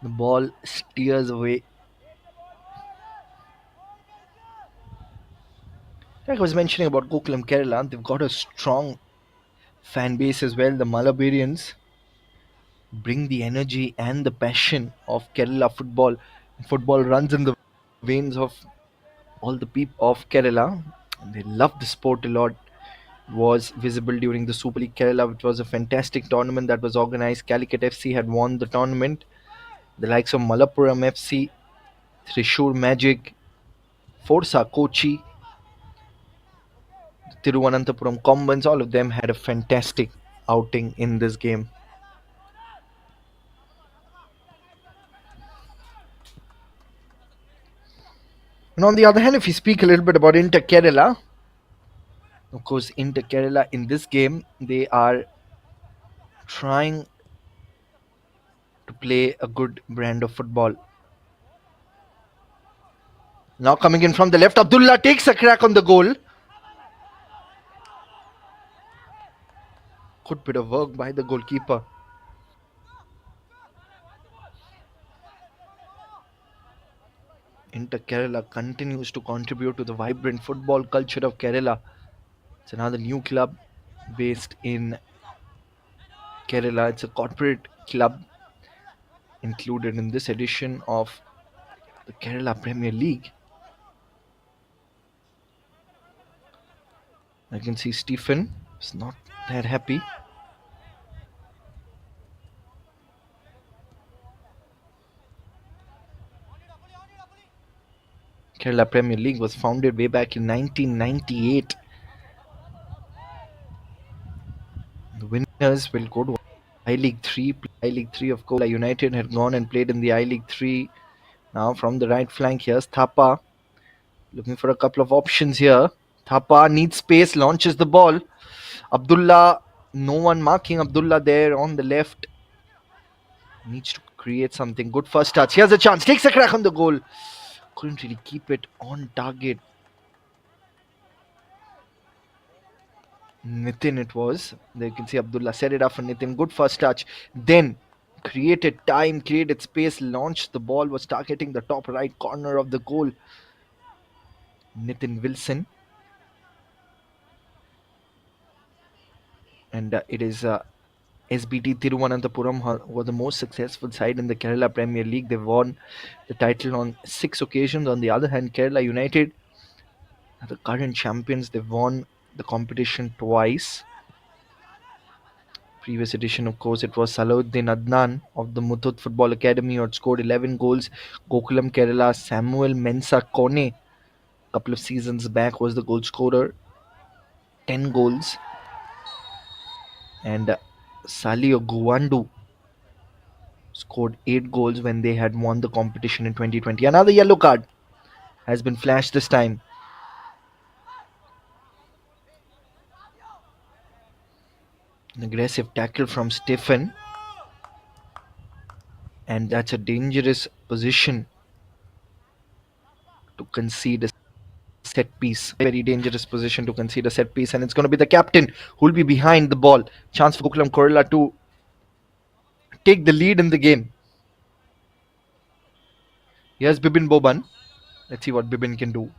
The ball steers away. Like I was mentioning about Gokulam Kerala, they've got a strong fan base as well. The Malabarians bring the energy and the passion of Kerala football. Football runs in the veins of all the people of Kerala. And they love the sport a lot. Was visible during the Super League Kerala, which was a fantastic tournament that was organized. Calicut FC had won the tournament. The likes of Malappuram FC, Thrissur Magic, Forza Kochi, Tiruvananthapuram Combines, all of them had a fantastic outing in this game. And on the other hand, if we speak a little bit about Inter Kerala, of course, Inter Kerala in this game, they are trying to play a good brand of football. Now coming in from the left, Abdullah takes a crack on the goal. Good bit of work by the goalkeeper. Inter Kerala continues to contribute to the vibrant football culture of Kerala. It's another new club based in Kerala. It's a corporate club included in this edition of the Kerala Premier League. I can see Stephen is not that happy. Kerala Premier League was founded way back in 1998. The winners will go to I-League 3. I-League 3 of Kerala United had gone and played in the I-League 3. Now from the right flank, here's Thapa. Looking for a couple of options here. Thapa needs space, launches the ball. Abdullah, no one marking Abdullah there on the left. Needs to create something. Good first touch. Here's a chance. Takes a crack on the goal. Couldn't really keep it on target. Nitin it was. There you can see Abdullah set it up for Nitin. Good first touch. Then Created time, created space, launched the ball, was targeting the top right corner of the goal. Nitin Wilson. And it is SBT Thiruvananthapuram were the most successful side in the Kerala Premier League. They won the title on 6 occasions. On the other hand, Kerala United are the current champions. They've won the competition twice. Previous edition, of course, it was Salahuddin Adnan of the Muthoot Football Academy who had scored 11 goals. Gokulam Kerala, Samuel Mensah Kone, a couple of seasons back, was the goal scorer, 10 goals. And Salio Guandu scored 8 goals when they had won the competition in 2020. Another yellow card has been flashed this time. An aggressive tackle from Stephen, and that's a dangerous position to concede a set piece. Very dangerous position to concede a set piece, and it's going to be the captain who will be behind the ball. Chance for Gokulam Kerala to take the lead in the game. Here's Bibin Boban. Let's see what Bibin can do.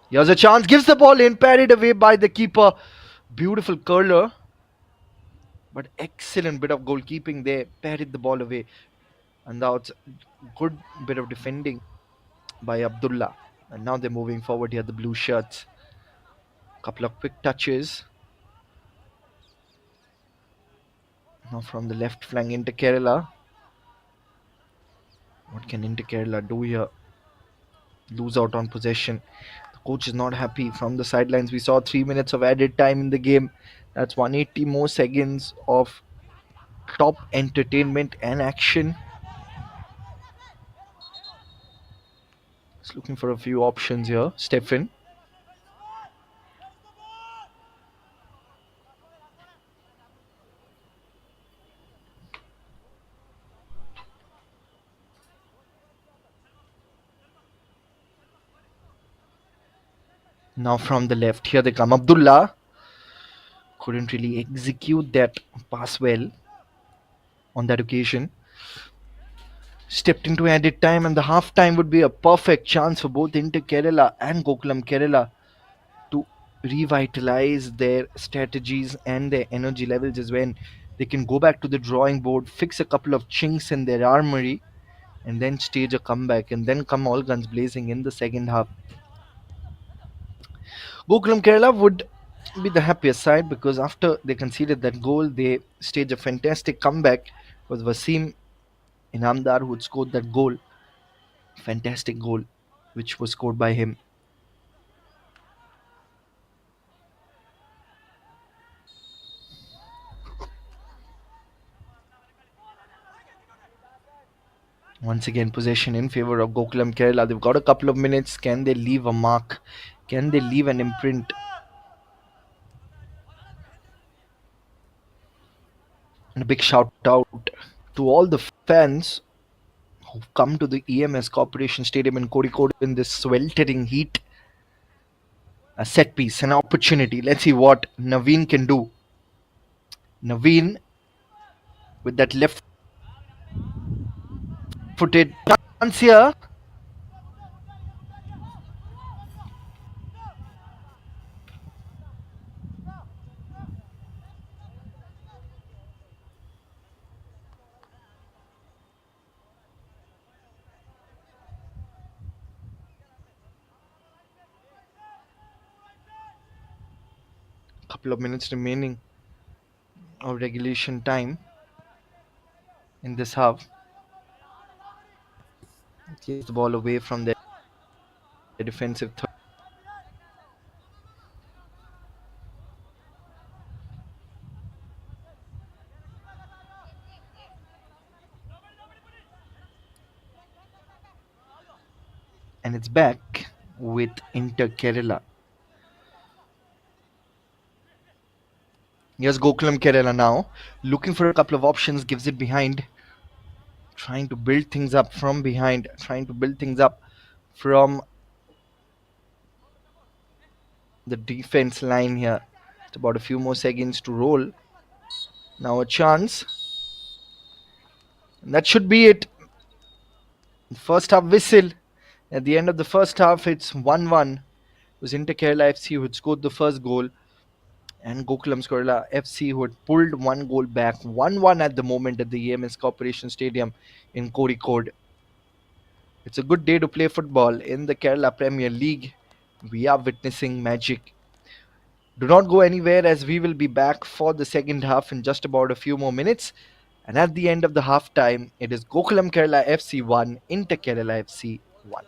Here's a chance, gives the ball in, parried away by the keeper. Beautiful curler, but excellent bit of goalkeeping there. Parried the ball away, and that's good bit of defending by Abdullah. And now they're moving forward here, the blue shirts. Couple of quick touches. Now from the left flank into Kerala. What can Inter Kerala do here? Lose out on possession. The coach is not happy. From the sidelines, we saw 3 minutes of added time in the game. That's 180 more seconds of top entertainment and action. Just looking for a few options here. Stephen. Now from the left, here they come. Abdullah couldn't really execute that pass well on that occasion. Stepped into added time, and the half time would be a perfect chance for both Inter Kerala and Gokulam Kerala to revitalize their strategies and their energy levels, is when they can go back to the drawing board, fix a couple of chinks in their armory, and then stage a comeback and then come all guns blazing in the second half. Gokulam Kerala would be the happiest side because after they conceded that goal, they staged a fantastic comeback with Wasim Inamdar who had scored that goal. Fantastic goal, which was scored by him. Once again, possession in favor of Gokulam Kerala. They've got a couple of minutes. Can they leave a mark? Can they leave an imprint? And a big shout out to all the fans who've come to the EMS Corporation Stadium in Kozhikode in this sweltering heat. A set piece, an opportunity. Let's see what Naveen can do. Naveen with that left footed chance here. Couple of minutes remaining of regulation time in this half. Takes the ball away from their defensive third. And it's back with Inter Kerala. Here's Gokulam Kerala now. Looking for a couple of options, gives it behind. Trying to build things up from behind. Trying to build things up from the defense line here. It's about a few more seconds to roll. Now a chance. That should be it. First half whistle. At the end of the first half, it's 1-1. It was Inter Kerala FC who had scored the first goal, and Gokulam Kerala FC who had pulled one goal back. 1-1 at the moment at the EMS Corporation Stadium in Kozhikode. It's a good day to play football in the Kerala Premier League. We are witnessing magic. Do not go anywhere as we will be back for the second half in just about a few more minutes. And at the end of the half time, it is Gokulam Kerala FC 1, Inter Kerala FC 1.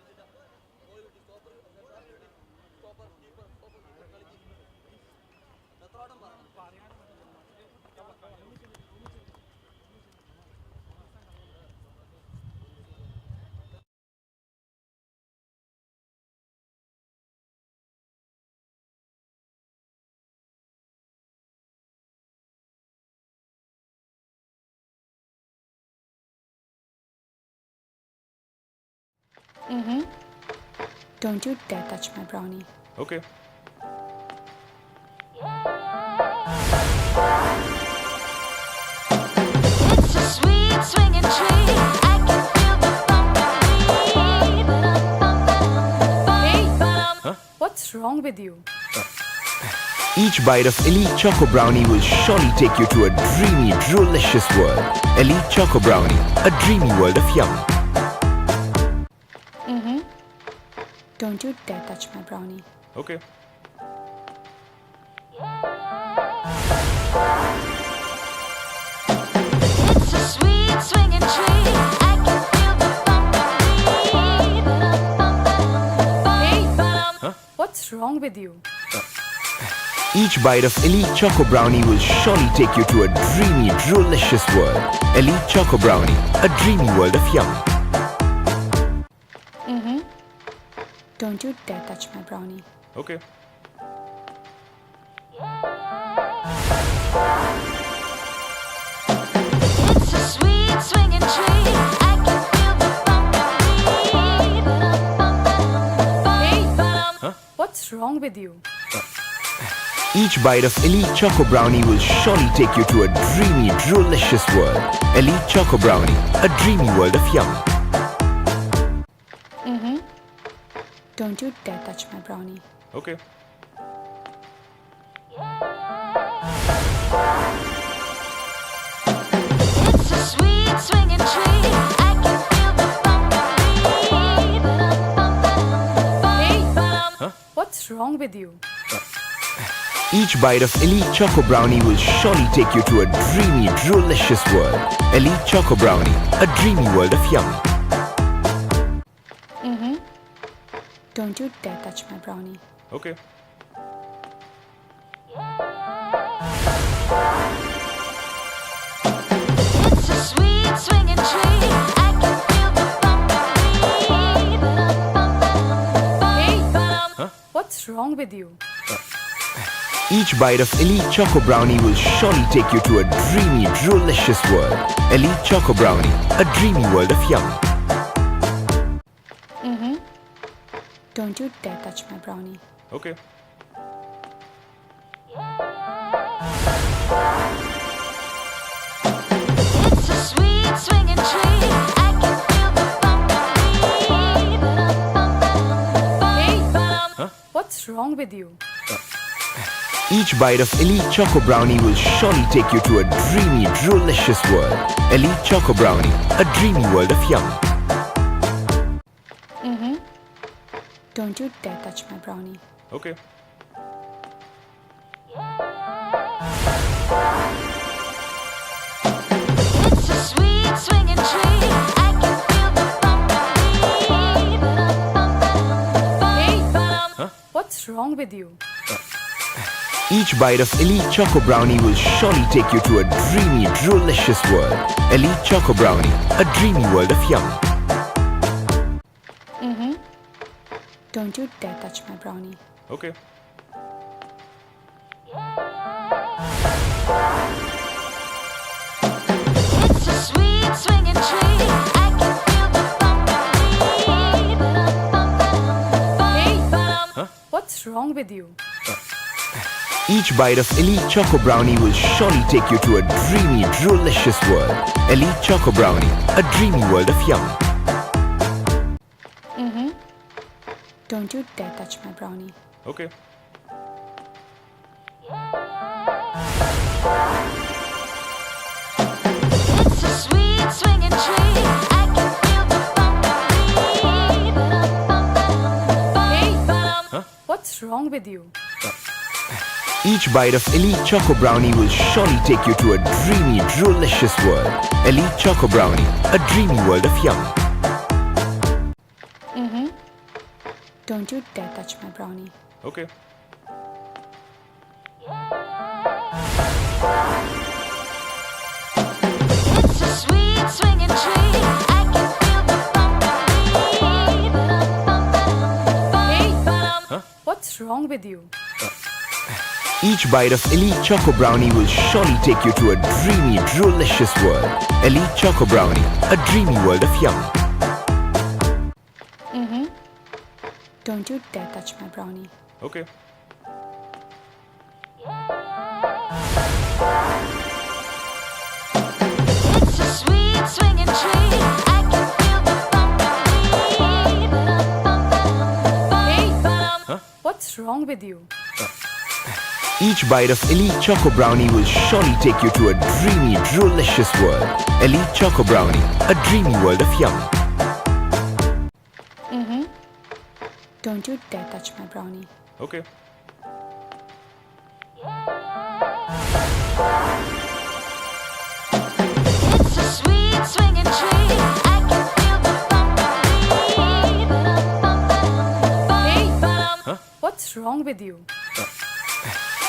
Don't you dare touch my brownie. Okay. It's a sweet swinging tree. I can feel the Hey, what's wrong with you? Each bite of Elite Choco Brownie will surely take you to a dreamy, delicious world. Elite Choco Brownie, a dreamy world of yum. Don't you dare touch my brownie. Okay. It's a sweet swinging tree. I can feel the Hey, what's wrong with you? Each bite of Elite Choco Brownie will surely take you to a dreamy, delicious world. Elite Choco Brownie, a dreamy world of yum. Don't you dare touch my brownie. Okay. It's a sweet swinging tree. I can feel the Hey, what's wrong with you? Each bite of Elite Choco Brownie will surely take you to a dreamy, delicious world. Elite Choco Brownie, a dreamy world of yum. Don't you dare touch my brownie. Okay. It's a sweet swinging tree. I can feel the Hey, what's wrong with you? Each bite of Elite Choco Brownie will surely take you to a dreamy, delicious world. Elite Choco Brownie, a dreamy world of yum. Don't you dare touch my brownie. Okay. It's a sweet swinging tree. I can feel the Hey, what's wrong with you? Each bite of Elite Choco Brownie will surely take you to a dreamy, delicious world. Elite Choco Brownie, a dreamy world of yum. Don't you dare touch my brownie. Okay. It's a sweet swinging tree. I can feel the Hey, what's wrong with you? Each bite of Elite Choco Brownie will surely take you to a dreamy, delicious world. Elite Choco Brownie, a dreamy world of yum. Don't you dare touch my brownie. Okay. It's a sweet swinging tree. I can feel the Hey, what's wrong with you? Each bite of Elite Choco Brownie will surely take you to a dreamy, delicious world. Elite Choco Brownie, a dreamy world of yum. Don't you dare touch my brownie. Okay. It's a sweet swinging tree. I can feel the Hey, what's wrong with you? Each bite of Elite Choco Brownie will surely take you to a dreamy, delicious world. Elite Choco Brownie, a dreamy world of yum. Don't you dare touch my brownie. Okay. It's a sweet swinging tree. I can feel the bump. What's wrong with you? Each bite of Elite Choco Brownie will surely take you to a dreamy, delicious world. Elite Choco Brownie, a dreamy world of yum. Don't you dare touch my brownie. Okay. It's a sweet swinging tree. I can feel the bump. What's wrong with you? Each bite of Elite Choco Brownie will surely take you to a dreamy, delicious world. Elite Choco Brownie, a dreamy world of yum. Don't you dare touch my brownie. Okay. It's a sweet swinging tree. I can feel the bump. What's wrong with you? Each bite of Elite Choco Brownie will surely take you to a dreamy, delicious world. Elite Choco Brownie, a dreamy world of yum. Don't you dare touch my brownie. Okay. It's a sweet swinging tree. I can feel the bump. What's wrong with you?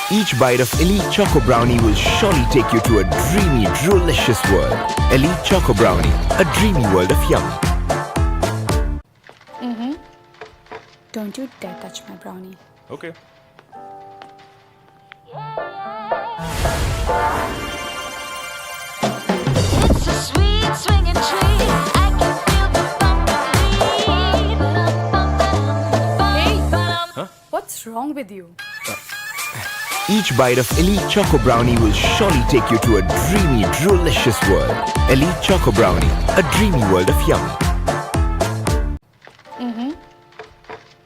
Each bite of Elite Choco Brownie will surely take you to a dreamy, delicious world. Elite Choco Brownie, a dreamy world of yum. Don't you dare touch my brownie. Okay. It's a sweet swinging tree. I can feel the bump. What's wrong with you? Each bite of Elite Choco Brownie will surely take you to a dreamy, delicious world. Elite Choco Brownie, a dreamy world of yum.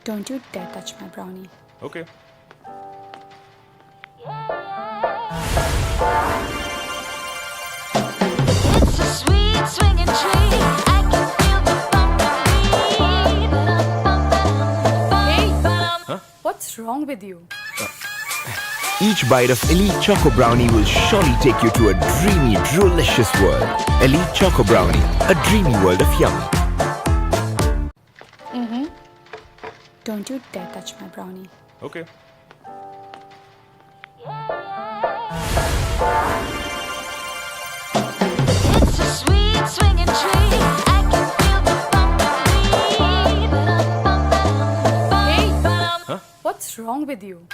Don't you dare touch my brownie. Okay. It's a sweet swinging tree. I can feel the bump. What's wrong with you? Each bite of Elite Choco Brownie will surely take you to a dreamy, delicious world. Elite Choco Brownie, a dreamy world of yum. Don't you dare touch my brownie. Okay. It's a sweet swinging tree. I can feel the bump. What's wrong with you?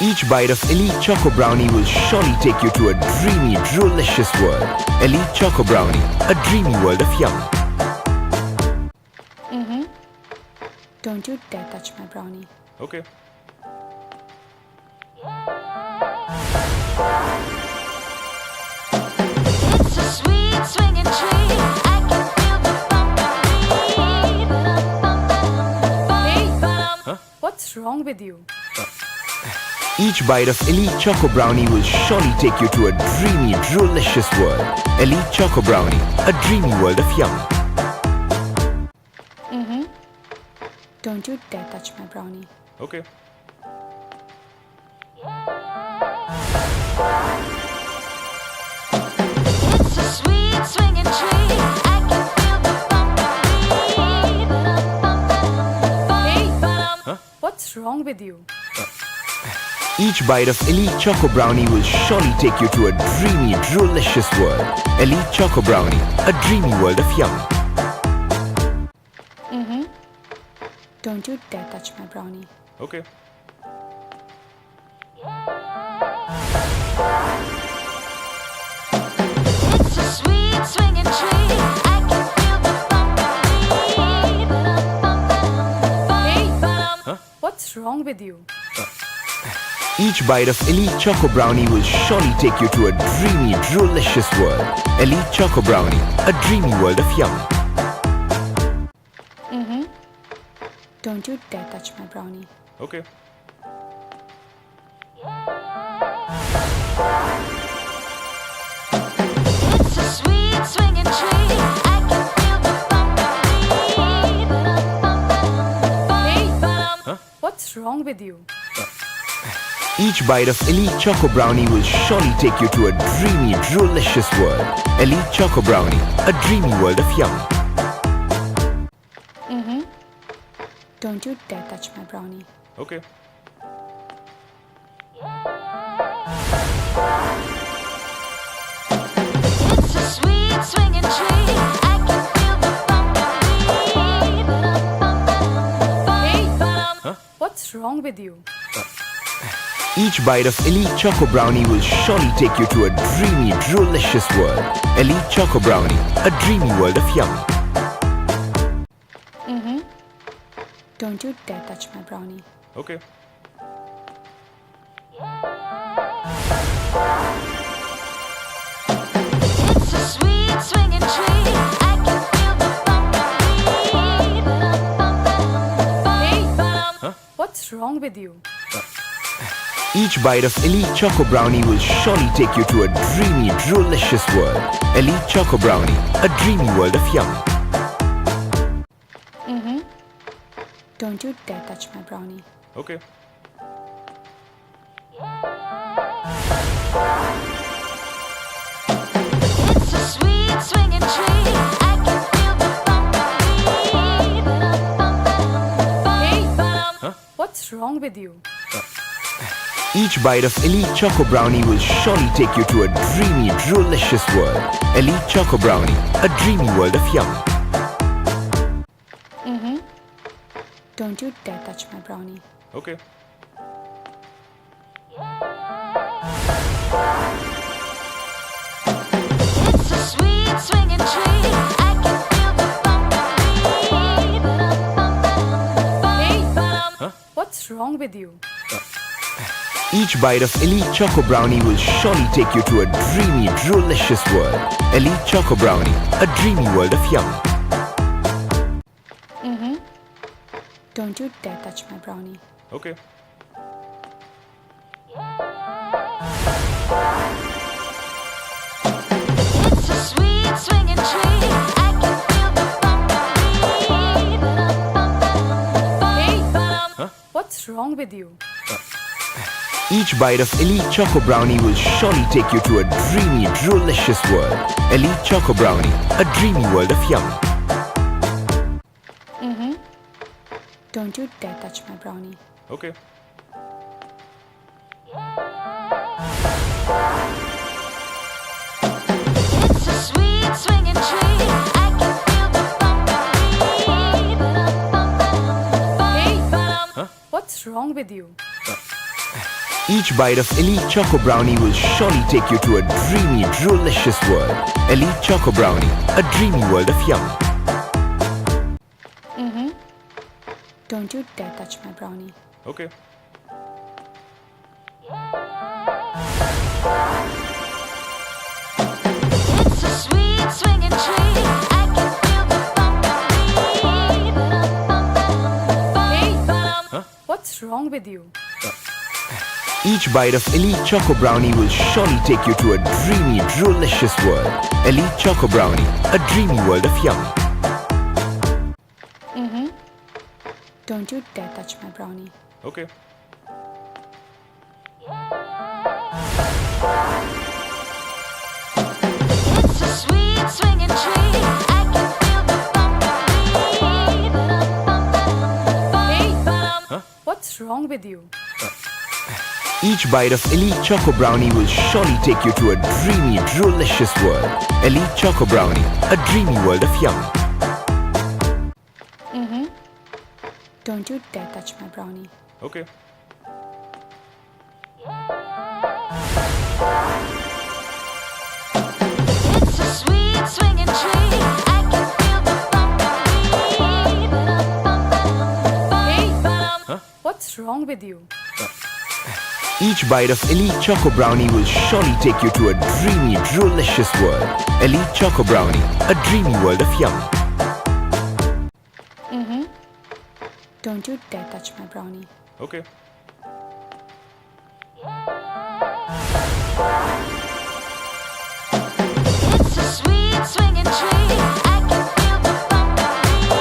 Each bite of Elite Choco Brownie will surely take you to a dreamy, delicious world. Elite Choco Brownie, a dreamy world of yum. Don't you dare touch my brownie. Okay. It's a sweet swinging tree. I can feel the bump. What's wrong with you? Each bite of Elite Choco Brownie will surely take you to a dreamy, delicious world. Elite Choco Brownie, a dreamy world of yum. Don't you dare touch my brownie. Okay. It's a sweet swinging tree. I can feel the bump. What's wrong with you? Each bite of Elite Choco Brownie will surely take you to a dreamy, delicious world. Elite Choco Brownie, a dreamy world of yum. Don't you dare touch my brownie. Okay. It's a sweet swinging tree. I can feel the bump. What's wrong with you? Each bite of Elite Choco Brownie will surely take you to a dreamy, delicious world. Elite Choco Brownie, a dreamy world of yum. Don't you dare touch my brownie. Okay. It's a sweet swinging tree. I can feel the bump. Hey, what's wrong with you? Each bite of Elite Choco Brownie will surely take you to a dreamy, delicious world. Elite Choco Brownie, a dreamy world of yum. Don't you dare touch my brownie. Okay. It's a sweet swinging tree. I can feel the bump. Hey, what's wrong with you? Each bite of Elite Choco Brownie will surely take you to a dreamy, delicious world. Elite Choco Brownie, a dreamy world of yum. Don't you dare touch my brownie. Okay. It's a sweet swinging tree. I can feel the bump. Hey, what's wrong with you? Each bite of Elite Choco Brownie will surely take you to a dreamy, delicious world. Elite Choco Brownie, a dreamy world of yum. Don't you dare touch my brownie. Okay. It's a sweet swinging tree. I can feel the bump. Hey, what's wrong with you? Each bite of Elite Choco Brownie will surely take you to a dreamy, delicious world. Elite Choco Brownie, a dreamy world of yum. Don't you dare touch my brownie. Okay. It's a sweet swinging tree. I can feel the Hey, what's wrong with you? Each bite of Elite Choco Brownie will surely take you to a dreamy, delicious world. Elite Choco Brownie, a dreamy world of yum. Don't you dare touch my brownie. Okay. It's a sweet swinging tree. I can feel the Hey, what's wrong with you? Each bite of Elite Choco Brownie will surely take you to a dreamy, delicious world. Elite Choco Brownie, a dreamy world of yum. Don't you dare touch my brownie. Okay. It's a sweet swinging tree. I can feel the Hey, what's wrong with you? Each bite of Elite Choco Brownie will surely take you to a dreamy, delicious world. Elite Choco Brownie, a dreamy world of yum. Don't you dare touch my brownie. Okay. It's a sweet swinging tree. I can feel the Hey, what's wrong with you? Each bite of Elite Choco Brownie will surely take you to a dreamy, delicious world. Elite Choco Brownie, a dreamy world of yum. Don't you dare touch my brownie. Okay. It's a sweet swinging tree. I can feel the Hey, what's wrong with you? Each bite of Elite Choco Brownie will surely take you to a dreamy, delicious world. Elite Choco Brownie, a dreamy world of yum. Don't you dare touch my brownie. Okay. It's a sweet swinging tree. I can feel the Hey, what's wrong with you? Each bite of Elite Choco Brownie will surely take you to a dreamy, delicious world. Elite Choco Brownie, a dreamy world of yum. Don't you dare touch my brownie. Okay. It's a sweet swinging tree. I can feel the bumblebee.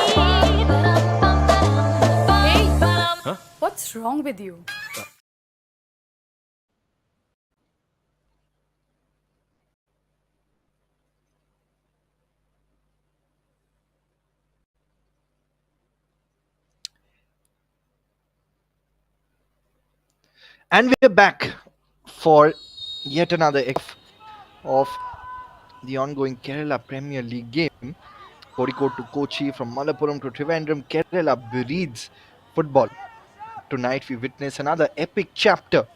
Hey! What's wrong with you? And we're back for yet another of the ongoing Kerala Premier League game. Kozhikode to Kochi, from Malappuram to Trivandrum, Kerala breathes football. Tonight we witness another epic chapter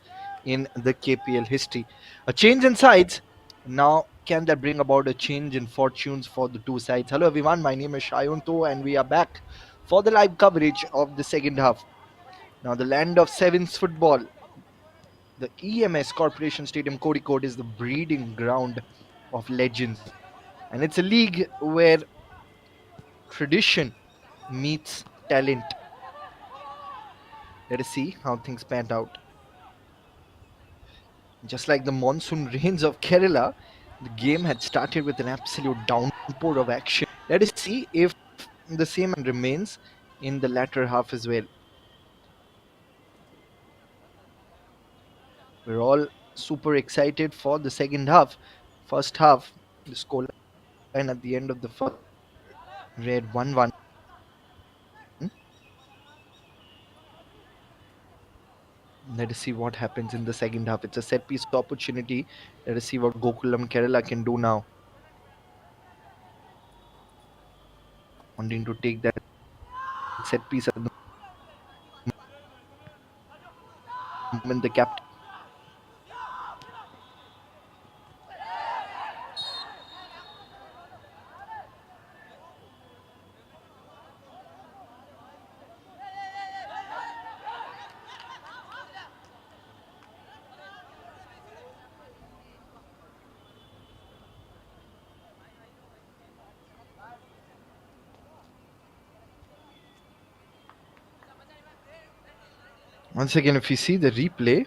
in the KPL history. A change in sides. Now, can that bring about a change in fortunes for the two sides? Hello everyone, my name is Shayunto and we are back for the live coverage of the second half. Now, the land of sevens football, the EMS Corporation Stadium Kozhikode is the breeding ground of legends. And it's a league where tradition meets talent. Let us see how things panned out. Just like the monsoon rains of Kerala, the game had started with an absolute downpour of action. Let us see if the same remains in the latter half as well. We're all super excited for the second half. First half, the scoreline at the end of the first read 1-1. Let us see what happens in the second half. It's a set piece opportunity. Let us see what Gokulam Kerala can do now. Wanting to take that set piece at the moment, the captain. Once again, if you see the replay,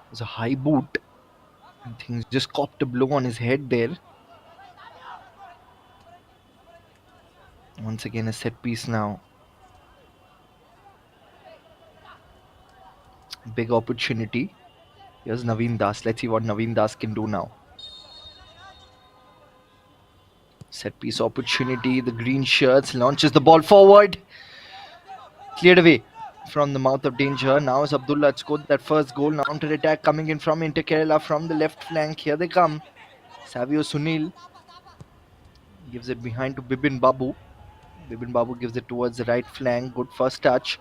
there's a high boot. I think he's just copped a blow on his head there. Once again, a set piece now. Big opportunity. Here's Naveen Das. Let's see what Naveen Das can do now. Set piece opportunity. The green shirts launches the ball forward. Cleared away from the mouth of danger. Now is Abdullah scored that first goal. Now counter attack coming in from Inter Kerala from the left flank. Here they come. Savio Sunil gives it behind to Bibin Babu. Bibin Babu gives it towards the right flank. Good first touch.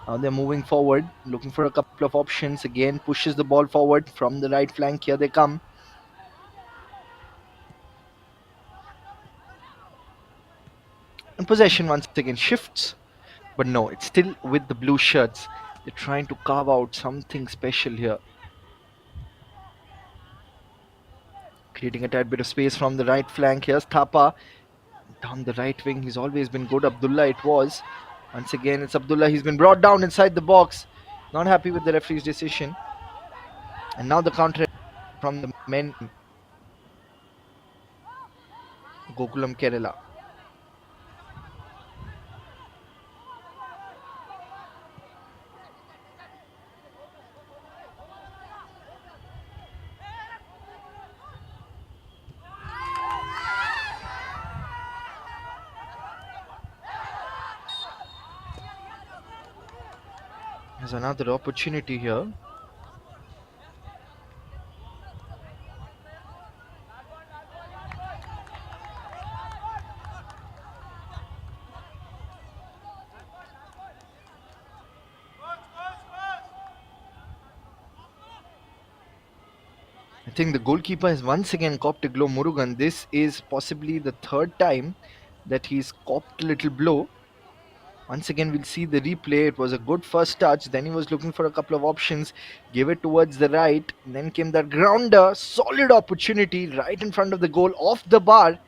Now they're moving forward, looking for a couple of options. Again, pushes the ball forward from the right flank. Here they come. And possession once again shifts. But no, it's still with the blue shirts. They're trying to carve out something special here. Creating a tad bit of space from the right flank. Here's Thapa down the right wing. He's always been good. Abdullah it was. Once again, it's Abdullah. He's been brought down inside the box. Not happy with the referee's decision. And now the counter from the men. Gokulam Kerala. There's another opportunity here. I think the goalkeeper has once again copped a blow, Murugan. This is possibly the third time that he's copped a little blow Once again, we'll see the replay. It was a good first touch. Then he was looking for a couple of options. Gave it towards the right. Then came that grounder. Solid opportunity right in front of the goal, off the bar.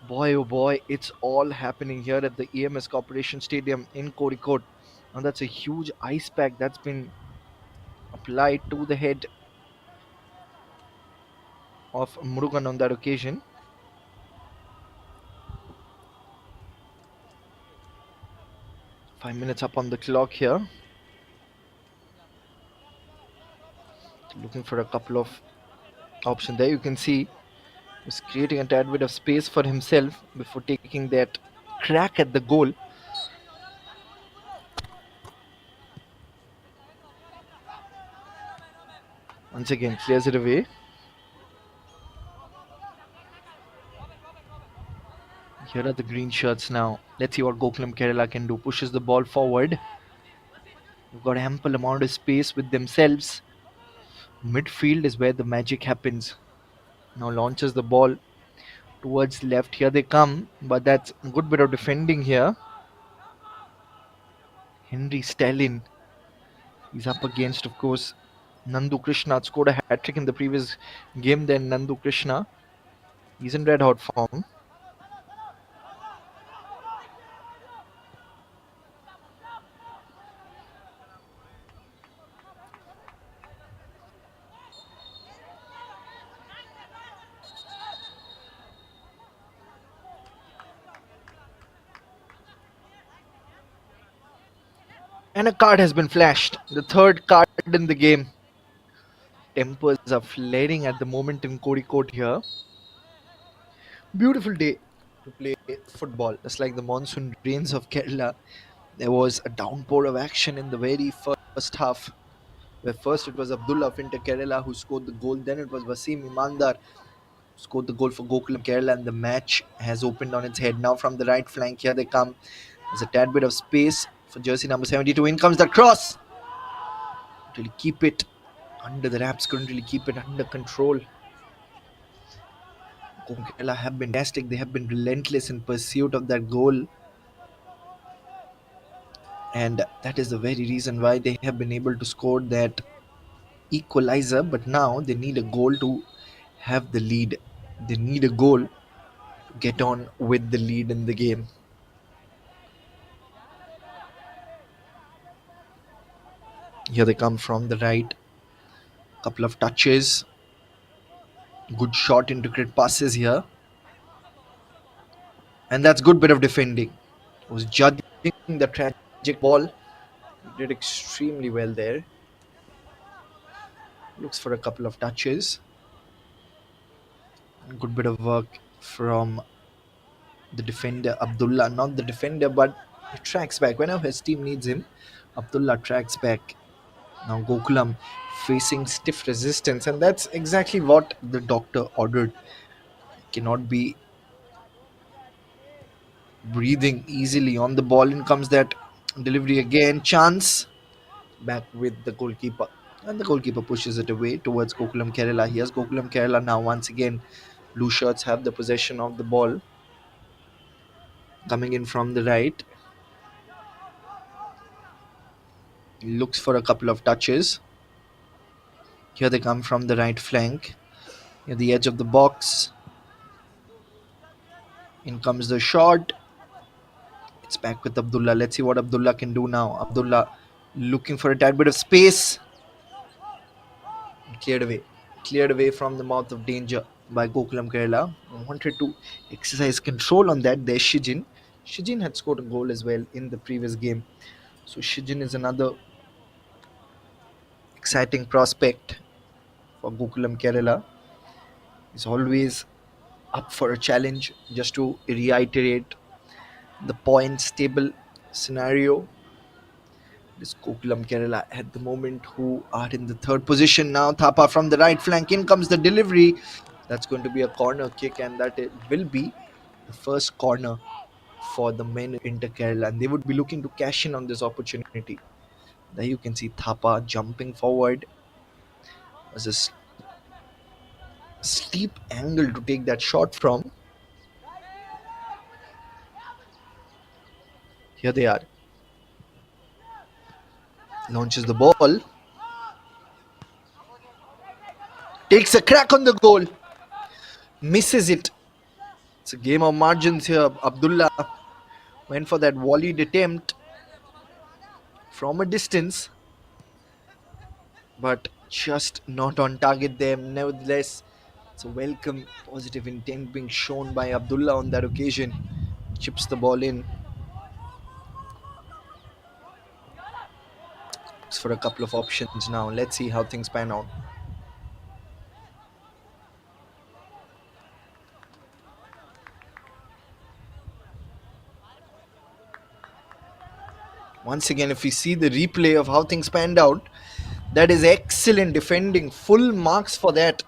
Boy, oh boy, it's all happening here at the EMS Corporation Stadium in Kozhikode. Now that's a huge ice pack that's been applied to the head of Murugan on that occasion. 5 minutes up on the clock here. Looking for a couple of options there. You can see he's creating a tad bit of space for himself before taking that crack at the goal. Once again, clears it away. Here are the green shirts now. Let's see what Gokulam Kerala can do. Pushes the ball forward. They've got ample amount of space with themselves. Midfield is where the magic happens. Now launches the ball towards left. Here they come, but that's a good bit of defending here. Henry Stalin. He's up against, of course, Nandu Krishna. Scored a hat trick in the previous game. Then Nandu Krishna. He's in red hot form. And a card has been flashed. The third card in the game. Tempers are flaring at the moment in Kozhikode here. Beautiful day to play football. Just like the monsoon rains of Kerala, there was a downpour of action in the very first half. Where first it was Abdullah of Inter Kerala who scored the goal. Then it was Wasim Imandar who scored the goal for Gokulam Kerala, and the match has opened on its head. Now from the right flank, here they come. There's a tad bit of space for jersey number 72. In comes the cross. Really keep it under the wraps. Couldn't really keep it under control. Kerala have been fantastic. They have been relentless in pursuit of that goal. And that is the very reason why they have been able to score that equalizer. But now they need a goal to have the lead. They need a goal to get on with the lead in the game. Here they come from the right. Couple of touches. Good shot into grid passes here. And that's good bit of defending. Was judging the tragic ball. He did extremely well there. Looks for a couple of touches. Good bit of work from the defender Abdullah. Not the defender, but he tracks back. Whenever his team needs him, Abdullah tracks back. Now Gokulam facing stiff resistance, and that's exactly what the doctor ordered. Cannot be breathing easily on the ball. In comes that delivery again. Chance back with the goalkeeper. And the goalkeeper pushes it away towards Gokulam Kerala. Here's Gokulam Kerala now. Once again, blue shirts have the possession of the ball. Coming in from the right. Looks for a couple of touches. Here they come from the right flank. Near the edge of the box. In comes the shot. It's back with Abdullah. Let's see what Abdullah can do now. Abdullah looking for a tad bit of space. Cleared away. Cleared away from the mouth of danger by Gokulam Kerala. Wanted to exercise control on that. There's Shijin. Shijin had scored a goal as well in the previous game. So Shijin is another exciting prospect for Gokulam Kerala. He's always up for a challenge. Just to reiterate the points table scenario, this Gokulam Kerala at the moment who are in the third position now. Thapa from the right flank. In comes the delivery. That's going to be a corner kick, and that it will be the first corner for the men of Inter Kerala, and they would be looking to cash in on this opportunity. There you can see Thapa jumping forward. There's a steep angle to take that shot from. Here they are. Launches the ball. Takes a crack on the goal. Misses it. It's a game of margins here. Abdullah went for that volleyed attempt from a distance, but just not on target there. Nevertheless, it's a welcome positive intent being shown by Abdullah on that occasion. Chips the ball in. Looks for a couple of options now. Let's see how things pan out. Once again, if we see the replay of how things panned out, that is excellent defending. Full marks for that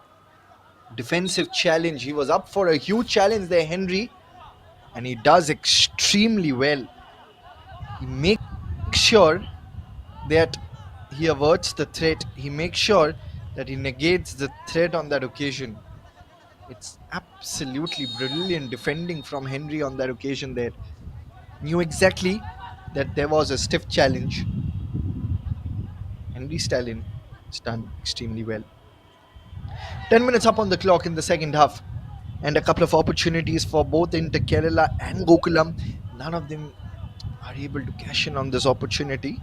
defensive challenge. He was up for a huge challenge there, Henry, and he does extremely well. He makes sure that he averts the threat. He makes sure that he negates the threat on that occasion. It's absolutely brilliant defending from Henry on that occasion there. Knew exactly that there was a stiff challenge. Henry Stalin has done extremely well. 10 minutes up on the clock in the second half, and a couple of opportunities for both Inter Kerala and Gokulam. None of them are able to cash in on this opportunity.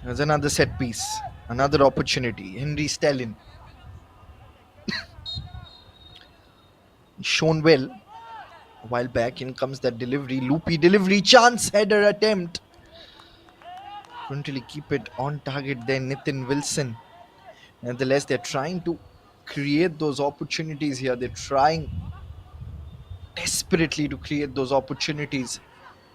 There's another set piece, another opportunity. Henry Stalin shown well a while back. In comes that delivery, loopy delivery, chance header attempt. Couldn't really keep it on target there, Nitin Wilson. Nevertheless, they're trying to create those opportunities here. They're trying desperately to create those opportunities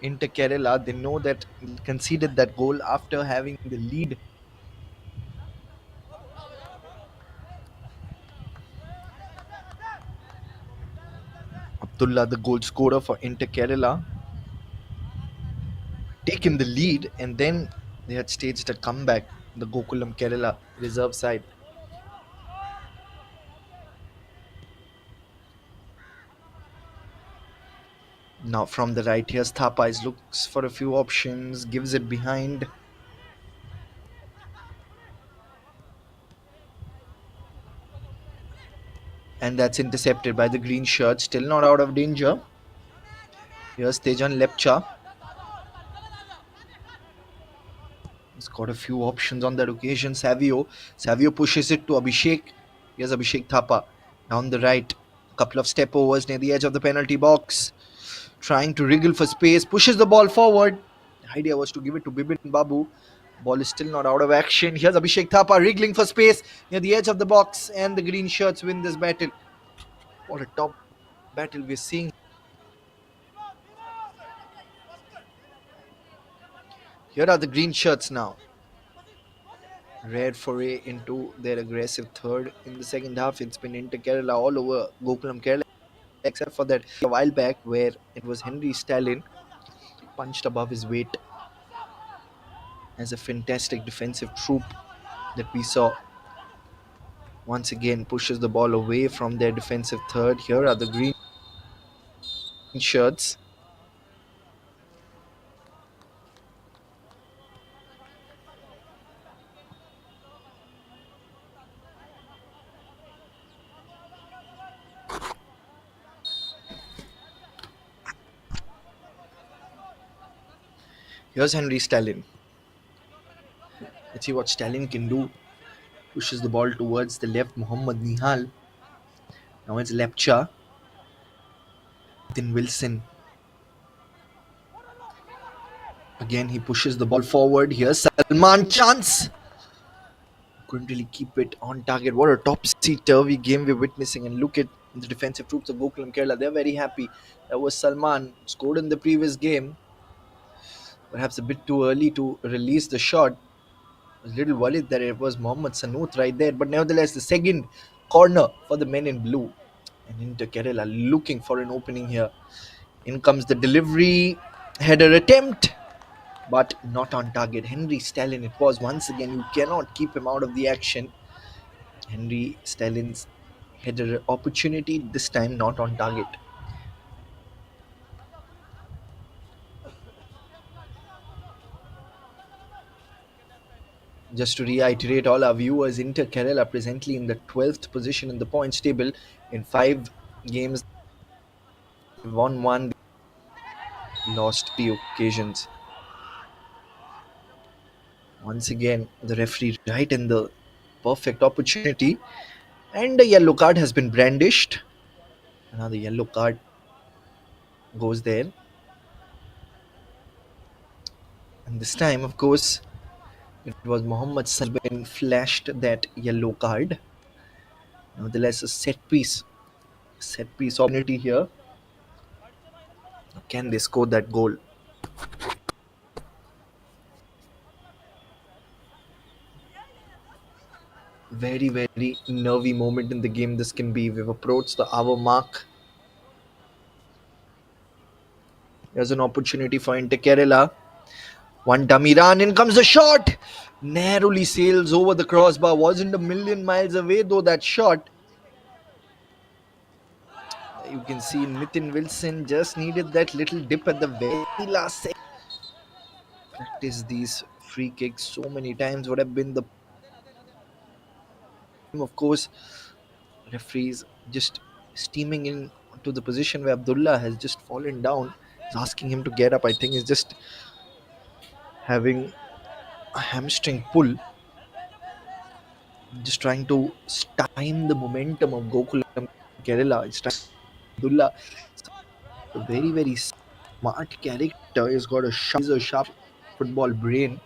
into Kerala. They know that conceded that goal after having the lead. Abdullah, the goal scorer for Inter Kerala, taken the lead, and then they had staged a comeback. The Gokulam Kerala reserve side. Now from the right, here's Thapais, looks for a few options, gives it behind. And that's intercepted by the green shirt, still not out of danger. Here's Tejan Lepcha. He's got a few options on that occasion. Savio pushes it to Abhishek. Here's Abhishek Thapa down the right. A couple of step overs near the edge of the penalty box. Trying to wriggle for space. Pushes the ball forward. The idea was to give it to Bibin Babu. Ball is still not out of action. Here's Abhishek Thapa wriggling for space near the edge of the box. And the green shirts win this battle. What a top battle we're seeing. Here are the green shirts now. Rare foray into their aggressive third in the second half. It's been Inter Kerala all over Gokulam Kerala, except for that a while back where it was Henry Stalin punched above his weight as a fantastic defensive troop that we saw. Once again pushes the ball away from their defensive third. Here are the green shirts. Here's Henry Stalin. Let's see what Stalin can do. Pushes the ball towards the left. Muhammad Nihal. Now it's Lepcha. Then Wilson. Again, he pushes the ball forward. Here's Salman. Chance. Couldn't really keep it on target. What a topsy-turvy game we're witnessing. And look at the defensive troops of Gokulam Kerala. They're very happy. That was Salman. Scored in the previous game. Perhaps a bit too early to release the shot. I was a little worried that it was Mohammad Sanoot right there. But nevertheless, the second corner for the men in blue. And Inter Kerala looking for an opening here In comes the delivery, header attempt, but not on target. Henry Stellin, it was once again. You cannot keep him out of the action. Henry Stellin's header opportunity, this time not on target. Just to reiterate all our viewers, Inter Kerala presently in the 12th position in the points table. In 5 games, they've won one, lost 3 occasions. Once again, the referee right in the perfect opportunity, and a yellow card has been brandished. Another yellow card goes there, and this time, of course, it was Mohammad Salah been flashed that yellow card. Nevertheless, a set piece opportunity here. Can they score that goal? Very, very nervy moment in the game this can be. We've approached the hour mark. There's an opportunity for Inter Kerala. One dummy run, in comes the shot. Narrowly sails over the crossbar. Wasn't a million miles away though that shot. You can see Nitin Wilson just needed that little dip at the very last second. Practice these free kicks so many times would have been the, of course, referees just steaming in to the position where Abdullah has just fallen down. He's asking him to get up. I think he's just having a hamstring pull, just trying to time the momentum of Gokulam Kerala. It's trying Abdullah, a very, very smart character. He's got a sharp football brain.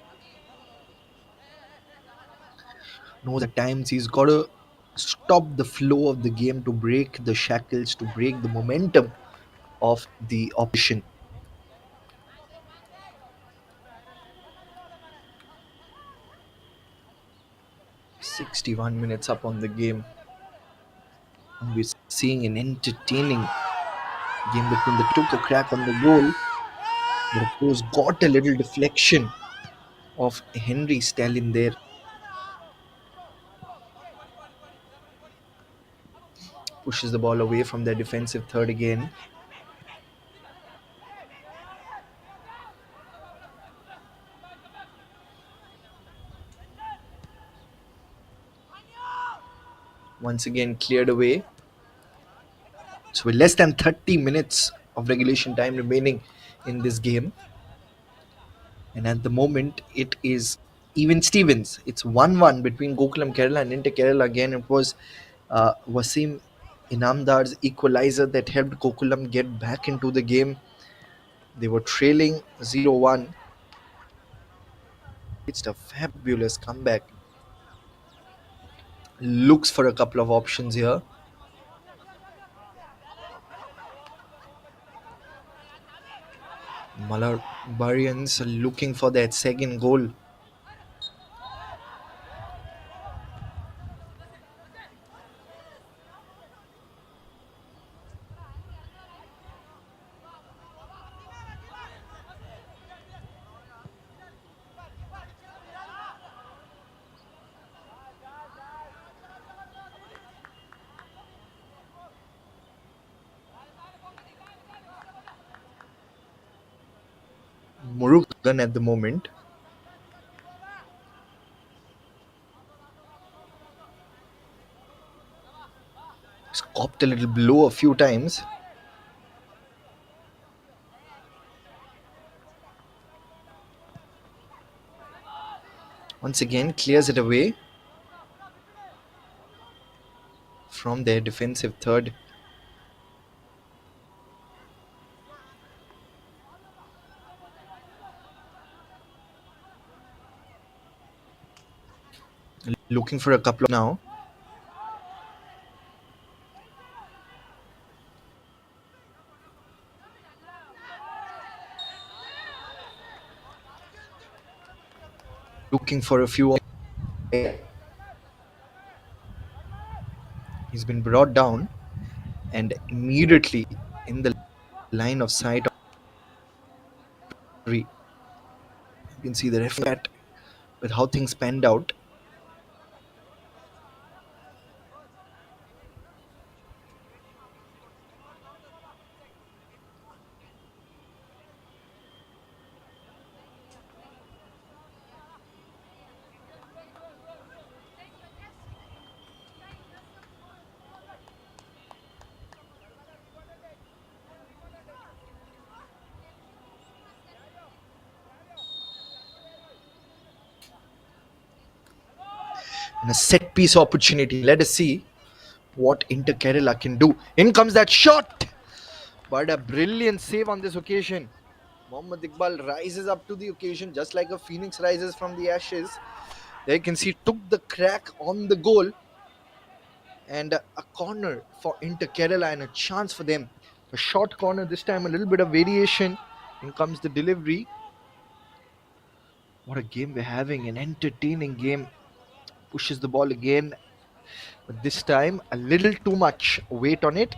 Knows at times he's got to stop the flow of the game to break the shackles, to break the momentum of the opposition. 61 minutes up on the game, and we're seeing an entertaining game between the took a crack on the goal, but of course got a little deflection of Henry Stalin there. Pushes the ball away from their defensive third again. Once again cleared away. So with less than 30 minutes of regulation time remaining in this game, and at the moment it is even Stevens. It's 1-1 between Gokulam Kerala and Inter Kerala. Again, it was Wasim Inamdar's equalizer that helped Gokulam get back into the game. They were trailing 0-1. It's a fabulous comeback. Looks for a couple of options here. Malarbarians looking for that second goal. Murugan at the moment. He's copped a little blow a few times. Once again clears it away from their defensive third. Looking for a couple of now. Looking for a few. He's been brought down, and immediately in the line of sight. You can see the referee with how things panned out. And a set piece opportunity. Let us see what Inter Kerala can do. In comes that shot, but a brilliant save on this occasion. Mohammad Iqbal rises up to the occasion just like a phoenix rises from the ashes. There you can see took the crack on the goal, and a corner for Inter Kerala and a chance for them. A short corner this time, a little bit of variation. In comes the delivery. What a game we're having, an entertaining game. Pushes the ball again, but this time a little too much weight on it.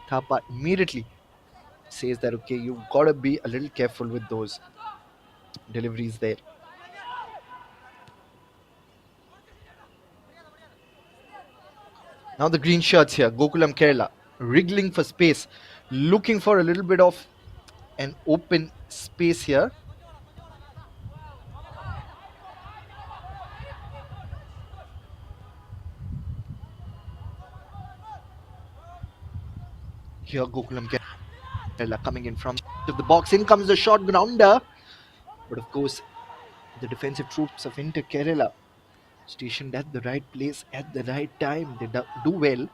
Thapa immediately says that okay, you gotta be a little careful with those deliveries there. Now the green shirts here, Gokulam Kerala, wriggling for space, looking for a little bit of an open space here. Here Gokulam Kerala coming in from the box. In comes the short grounder. But of course, the defensive troops of Inter Kerala stationed at the right place at the right time. They do well.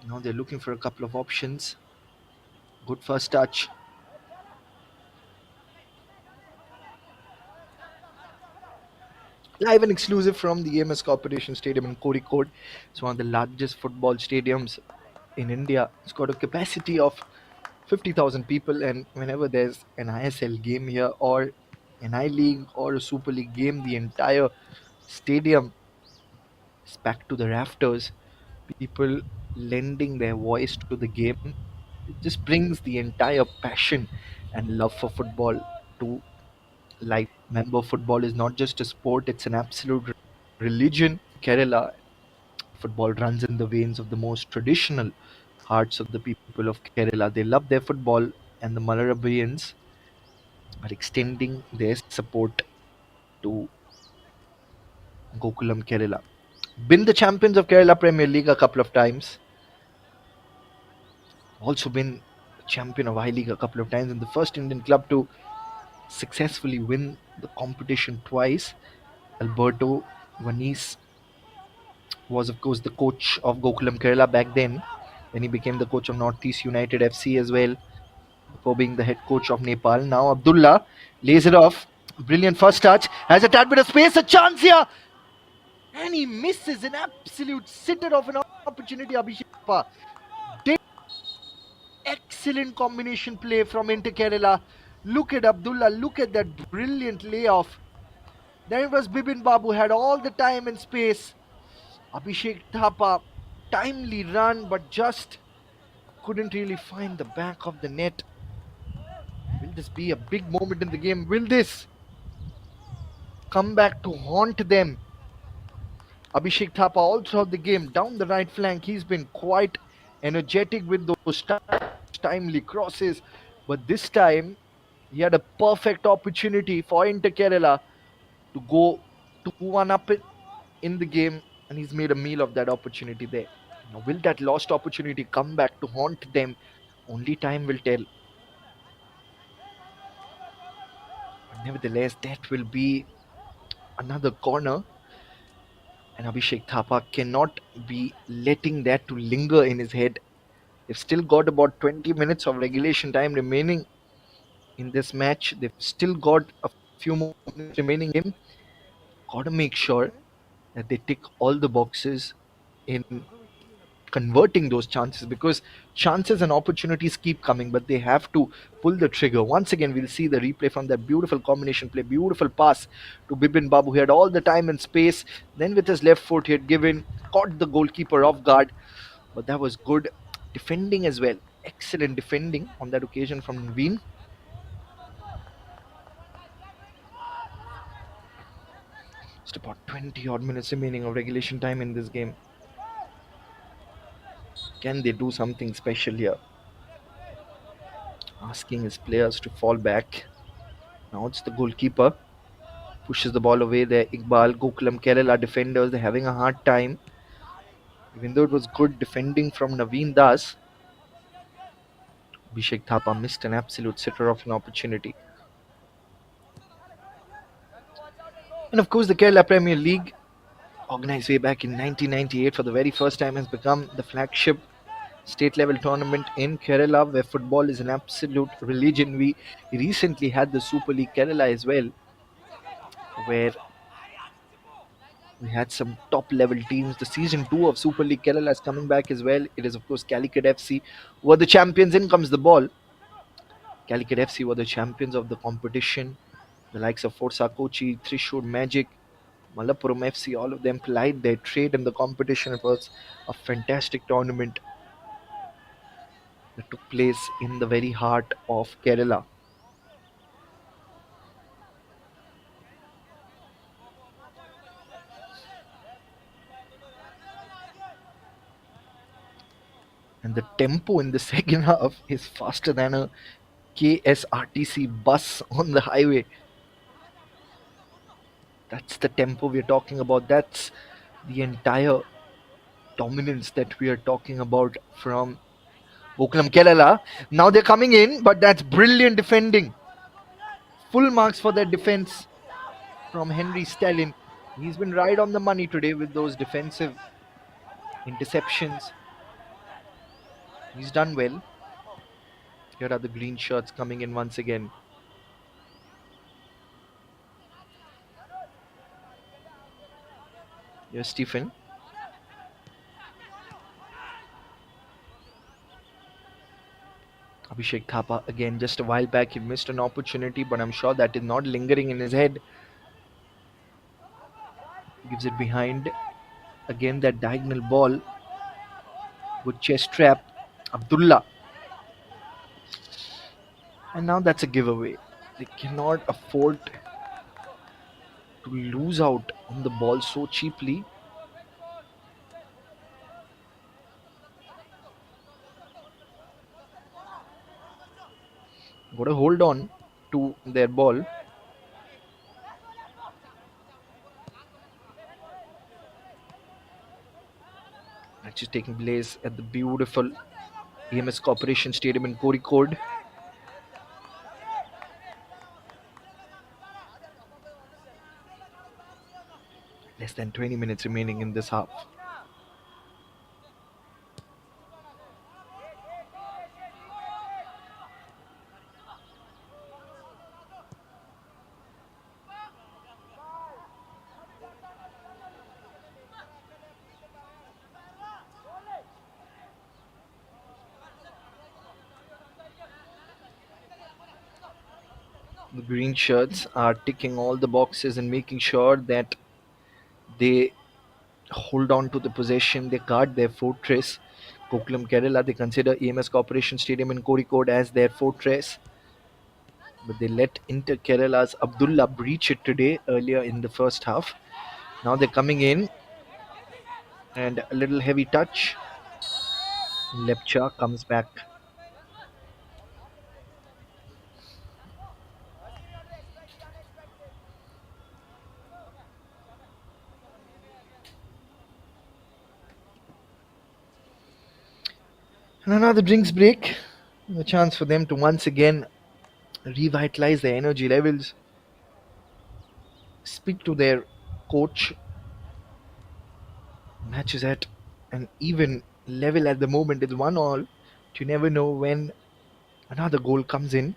Now they're looking for a couple of options. Good first touch. Live and exclusive from the EMS Corporation Stadium in Kozhikode. It's one of the largest football stadiums in India. It's got a capacity of 50,000 people, and whenever there's an ISL game here or an I League or a Super League game, the entire stadium is packed to the rafters. People lending their voice to the game. It just brings the entire passion and love for football to life. Member football is not just a sport, it's an absolute religion. Kerala football runs in the veins of the most traditional hearts of the people of Kerala. They love their football, and the Malarabians are extending their support to Gokulam Kerala. Been the champions of Kerala Premier League a couple of times. Also been champion of I League a couple of times, and the first Indian club to successfully win the competition twice. Alberto Vanis was, of course, the coach of Gokulam Kerala back then. Then he became the coach of Northeast United FC as well, before being the head coach of Nepal. Now Abdullah lays it off. Brilliant first touch. Has a tad bit of space. A chance here. And he misses an absolute sitter of an opportunity. Abhishek Thapa did excellent combination play from Inter Kerala. Look at Abdullah. Look at that brilliant layoff. Then it was Bibin Babu, had all the time and space. Abhishek Thapa, timely run, but just couldn't really find the back of the net. Will this be a big moment in the game? Will this come back to haunt them? Abhishek Thapa all throughout the game, down the right flank, he's been quite energetic with those timely crosses. But this time, he had a perfect opportunity for Inter Kerala to go 2-1 up in the game, and he's made a meal of that opportunity there. Now, will that lost opportunity come back to haunt them? Only time will tell. But nevertheless, that will be another corner, and Abhishek Thapa cannot be letting that to linger in his head. They've still got about 20 minutes of regulation time remaining in this match. They've still got a few more minutes remaining in. Got to make sure that they tick all the boxes in converting those chances, because chances and opportunities keep coming, but they have to pull the trigger. Once again, we'll see the replay from that beautiful combination play, beautiful pass to Bibin Babu, who had all the time and space. Then with his left foot, he had caught the goalkeeper off guard, but that was good defending as well. excellent defending on that occasion from Naveen. Just about 20 odd minutes remaining of regulation time in this game. Can they do something special here? Asking his players to fall back. Now it's the goalkeeper. Pushes the ball away there. Iqbal, Gokulam, Kerala defenders, they're having a hard time. Even though it was good defending from Naveen Das, Abhishek Thapa missed an absolute sitter of an opportunity. And of course, the Kerala Premier League, organized way back in 1998 for the very first time, has become the flagship state level tournament in Kerala where football is an absolute religion. We recently had the Super League Kerala as well, where we had some top level teams. The season 2 of Super League Kerala is coming back as well. It is, of course, Calicut FC were the champions. In comes the ball. Calicut FC were the champions of the competition. The likes of Forza Kochi, Thrissur Magic, Malappuram FC, all of them plied their trade in the competition. It was a fantastic tournament that took place in the very heart of Kerala. And the tempo in the second half is faster than a KSRTC bus on the highway. That's the tempo we're talking about. That's the entire dominance that we are talking about from Gokulam Kerala. Now they're coming in, but that's brilliant defending. Full marks for their defense from Henry Stalin. He's been right on the money today with those defensive interceptions. He's done well. Here are the green shirts coming in once again. Here's Stephen. Abhishek Thapa again. Just a while back, he missed an opportunity, but I'm sure that is not lingering in his head. Gives it behind. Again, that diagonal ball. Good chest trap. Abdullah. And now that's a giveaway. They cannot afford to lose out on the ball so cheaply. Got to hold on to their ball. Match is taking place at the beautiful EMS Corporation Stadium in Kozhikode. Less than 20 minutes remaining in this half. The green shirts are ticking all the boxes and making sure that they hold on to the possession, they guard their fortress. Gokulam Kerala, they consider EMS Corporation Stadium in Kozhikode as their fortress. But they let Inter Kerala's Abdullah breach it today earlier in the first half. Now they're coming in and a little heavy touch. Lepcha comes back. And another drinks break. A chance for them to once again revitalize their energy levels. Speak to their coach. Match is at an even level at the moment. It's 1-all. You never know when another goal comes in.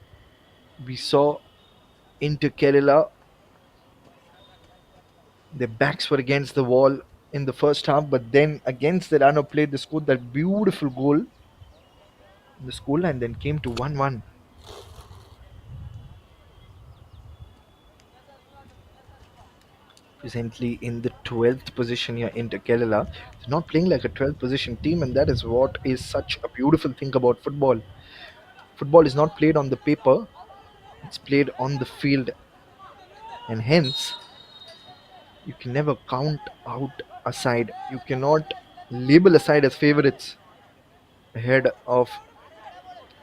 We saw Inter Kerala, their backs were against the wall in the first half, but then against the run of play, they scored that beautiful goal in the scoreline, then came to 1-1. Presently in the 12th position here in Kerala. They're not playing like a 12th position team, and that is what is such a beautiful thing about football. Football is not played on the paper, it's played on the field, and hence you can never count out a side. You cannot label a side as favorites ahead of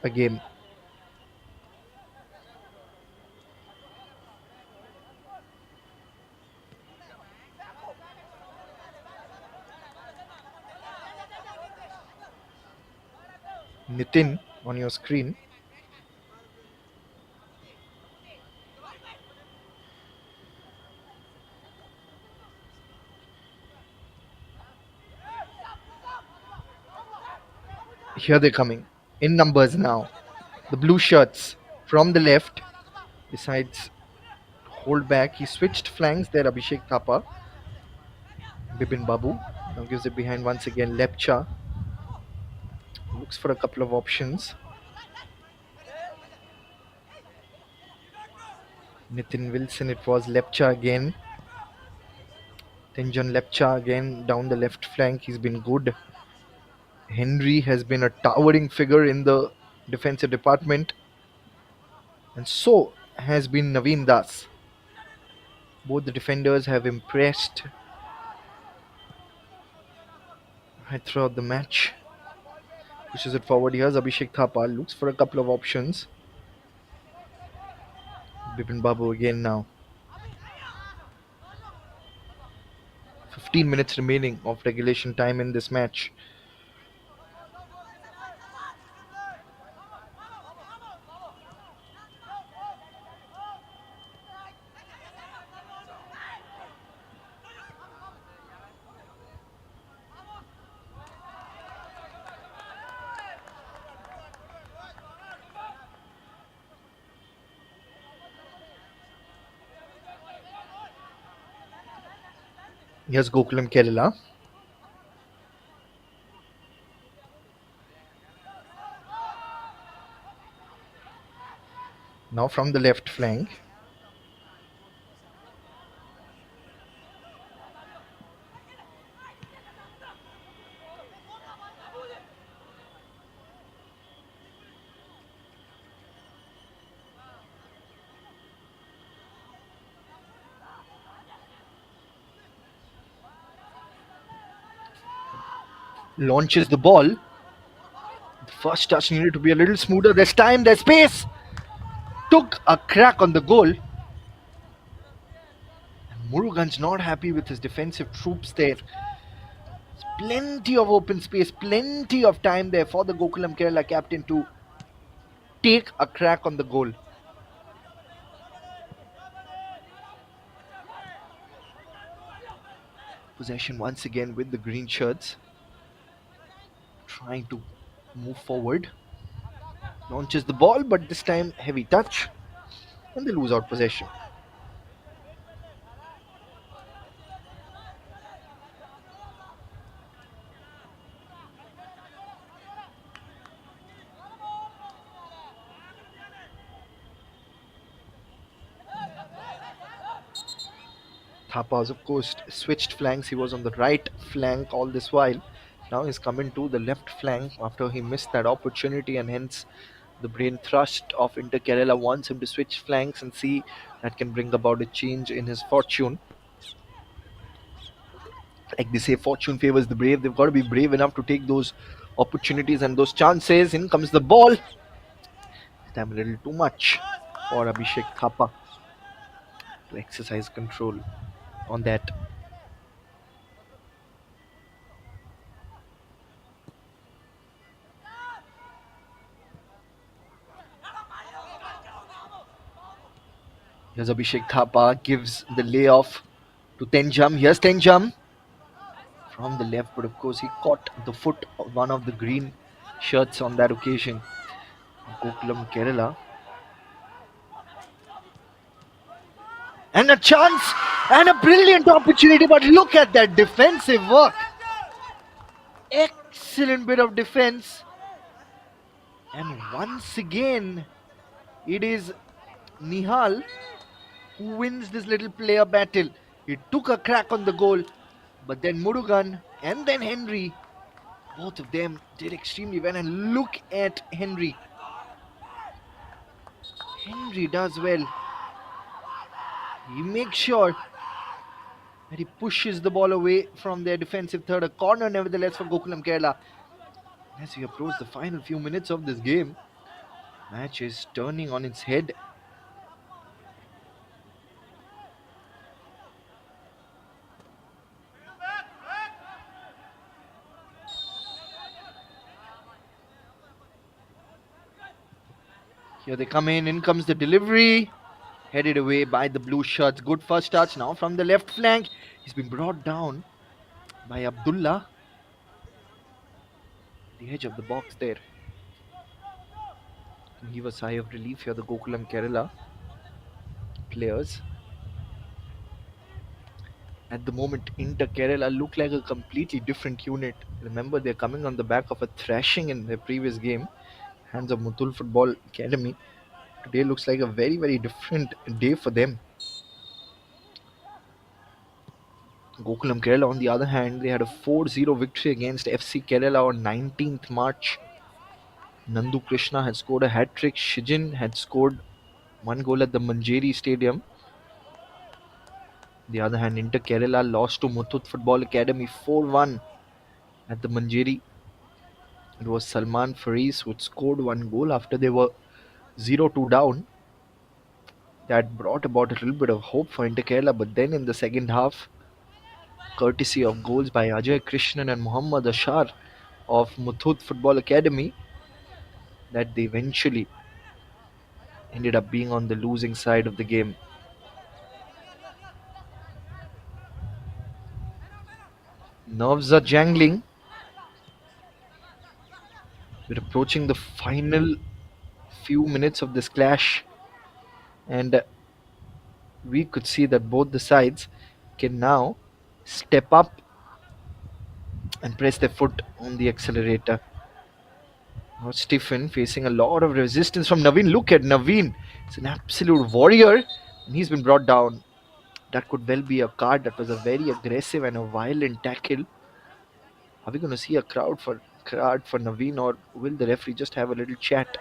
a game. Nitin on your screen. Here they're coming in numbers now. The blue shirts from the left decides to hold back. He switched flanks there. Abhishek Thapa, Bibin Babu now gives it behind once again. Lepcha looks for a couple of options. Nitin Wilson, it was Lepcha again. Tenjan Lepcha again down the left flank. He's been good. Henry has been a towering figure in the defensive department, and so has been Naveen Das. Both the defenders have impressed right throughout the match. Pushes it forward. Here's Abhishek Thapa. Looks for a couple of options. Bipin Babu again now. 15 minutes remaining of regulation time in this match. Here's Gokulam Kerala. Now from the left flank. Launches the ball. The first touch needed to be a little smoother. There's time, there's space. Took a crack on the goal. And Murugan's not happy with his defensive troops there. There's plenty of open space, plenty of time there for the Gokulam Kerala captain to take a crack on the goal. Possession once again with the green shirts. Trying to move forward. Launches the ball, but this time heavy touch. And they lose out possession. Thapa, of course, switched flanks. He was on the right flank all this while. Now he's coming to the left flank after he missed that opportunity, and hence the brain thrust of Inter Kerala wants him to switch flanks and see that can bring about a change in his fortune. Like they say, fortune favors the brave. They've got to be brave enough to take those opportunities and those chances. In comes the ball. This time a little too much for Abhishek Thapa to exercise control on that. Here's Abhishek Thapa, gives the layoff to Tenjam. Here's Tenjam from the left, but of course he caught the foot of one of the green shirts on that occasion. Gokulam Kerala. And a chance and a brilliant opportunity, but look at that defensive work. Excellent bit of defense. And once again, it is Nihal who wins this little player battle. He took a crack on the goal, but then Murugan and then Henry, both of them did extremely well. And look at Henry. Henry does well. He makes sure that he pushes the ball away from their defensive third. A corner, nevertheless, for Gokulam Kerala. As we approach the final few minutes of this game, match is turning on its head. Here they come in comes the delivery. Headed away by the blue shirts. Good first touch now from the left flank. He's been brought down by Abdullah. The edge of the box there. Can give a sigh of relief here, the Gokulam Kerala players. At the moment, Inter Kerala look like a completely different unit. Remember, they're coming on the back of a thrashing in their previous game, hands of Mutul Football Academy. Today looks like a very, very different day for them. Gokulam Kerala, on the other hand, they had a 4-0 victory against FC Kerala on 19th March. Nandu Krishna had scored a hat-trick. Shijin had scored one goal at the Manjeri Stadium. On the other hand, Inter Kerala lost to Muthoot Football Academy 4-1 at the Manjeri. It was Salman Faris who scored one goal after they were 0-2 down. That brought about a little bit of hope for Inter Kerala, but then in the second half, courtesy of goals by Ajay Krishnan and Muhammad Ashar of Muthoot Football Academy, that they eventually ended up being on the losing side of the game. Nerves are jangling. We're approaching the final few minutes of this clash, and we could see that both the sides can now step up and press their foot on the accelerator. Now Stephen facing a lot of resistance from Naveen. Look at Naveen. It's an absolute warrior, and he's been brought down. That could well be a card. That was a very aggressive and a violent tackle. Are we going to see a crowd for Naveen, or will the referee just have a little chat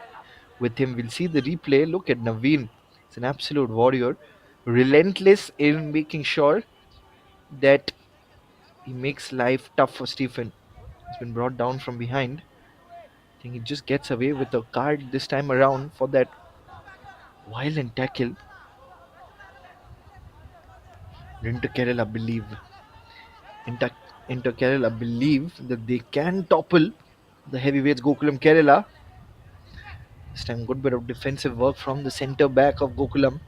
with him? We'll see the replay. Look at Naveen. It's an absolute warrior. Relentless in making sure that he makes life tough for Stephen. He's been brought down from behind. I think he just gets away with a card this time around for that violent tackle. Inter Kerala believe Inter, Inter Kerala believe that they can topple the heavyweights Gokulam Kerala. This time good bit of defensive work from the centre back of Gokulam.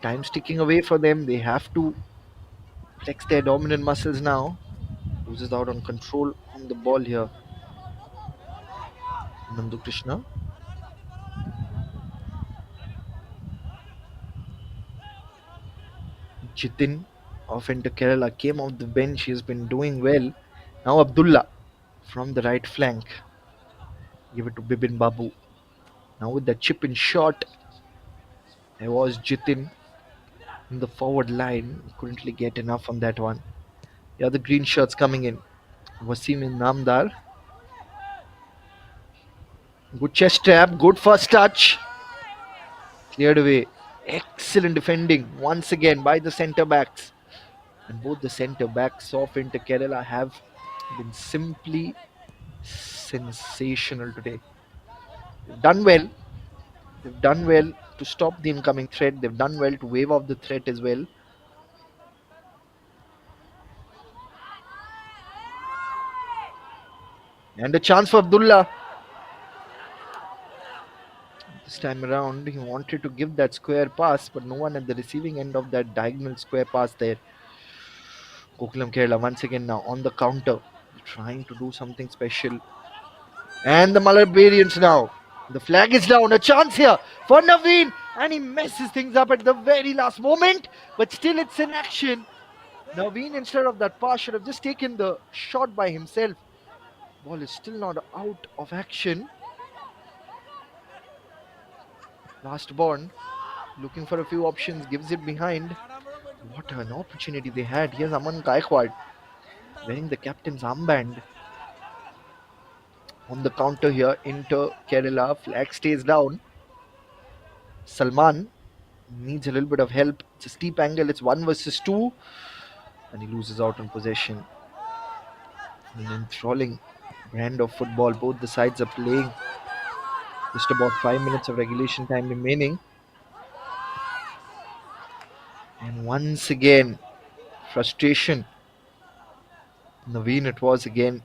Time's ticking away for them. They have to flex their dominant muscles now. Loses out on control on the ball here. Nandu Krishna. Jitin of Inter Kerala came off the bench. He has been doing well. Now Abdullah from the right flank. Give it to Bibin Babu. Now with the chip in shot, there was Jitin in the forward line. Couldn't really get enough on that one. The other green shirts coming in. Wasim Namdar. Good chest tap. Good first touch. Cleared away. Excellent defending once again by the centre backs. And both the centre backs of Inter Kerala have been simply sensational today. They've done well. They've done well to stop the incoming threat. They've done well to wave off the threat as well. And a chance for Abdullah. This time around, he wanted to give that square pass, but no one at the receiving end of that diagonal square pass there. Gokulam Kerala once again now on the counter, trying to do something special. And the Malabarians now. The flag is down. A chance here for Naveen. And he messes things up at the very last moment. But still it's in action. Naveen, instead of that pass, should have just taken the shot by himself. Ball is still not out of action. Last born looking for a few options. Gives it behind. What an opportunity they had. Here's Aman Gaikwad wearing the captain's armband on the counter here into Kerala. Flag stays down. Salman needs a little bit of help. It's a steep angle. It's 1 versus 2. And he loses out on possession. An enthralling brand of football. Both the sides are playing. Just about 5 minutes of regulation time remaining. And once again, frustration. Naveen, it was again.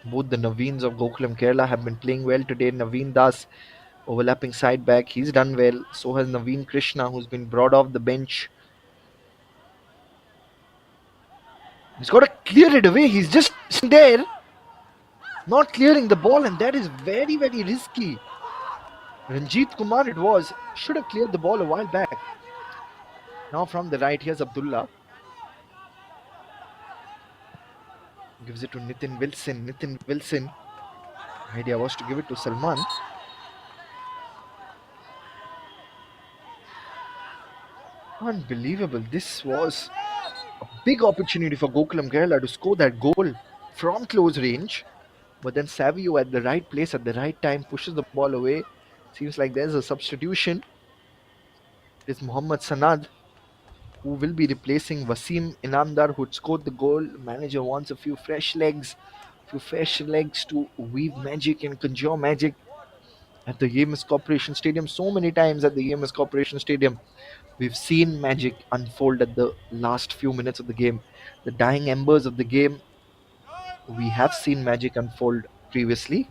Both the Naveens of Gokulam Kerala have been playing well today. Naveen Das, overlapping side back, he's done well. So has Naveen Krishna, who's been brought off the bench. He's got to clear it away. He's just there, not clearing the ball, and that is very, very risky. Ranjit Kumar, it was, should have cleared the ball a while back. Now from the right, here's Abdullah. Gives it to Nitin Wilson. Nitin Wilson. Idea was to give it to Salman. Unbelievable. This was a big opportunity for Gokulam Kerala to score that goal from close range. But then Savio at the right place at the right time pushes the ball away. Seems like there's a substitution. It is Muhammad Sanad who will be replacing Wasim Inamdar, who had scored the goal. Manager wants a few fresh legs to weave magic and conjure magic at the Yemis Corporation Stadium. So many times at the Yemis Corporation Stadium, we've seen magic unfold at the last few minutes of the game. The dying embers of the game, we have seen magic unfold previously.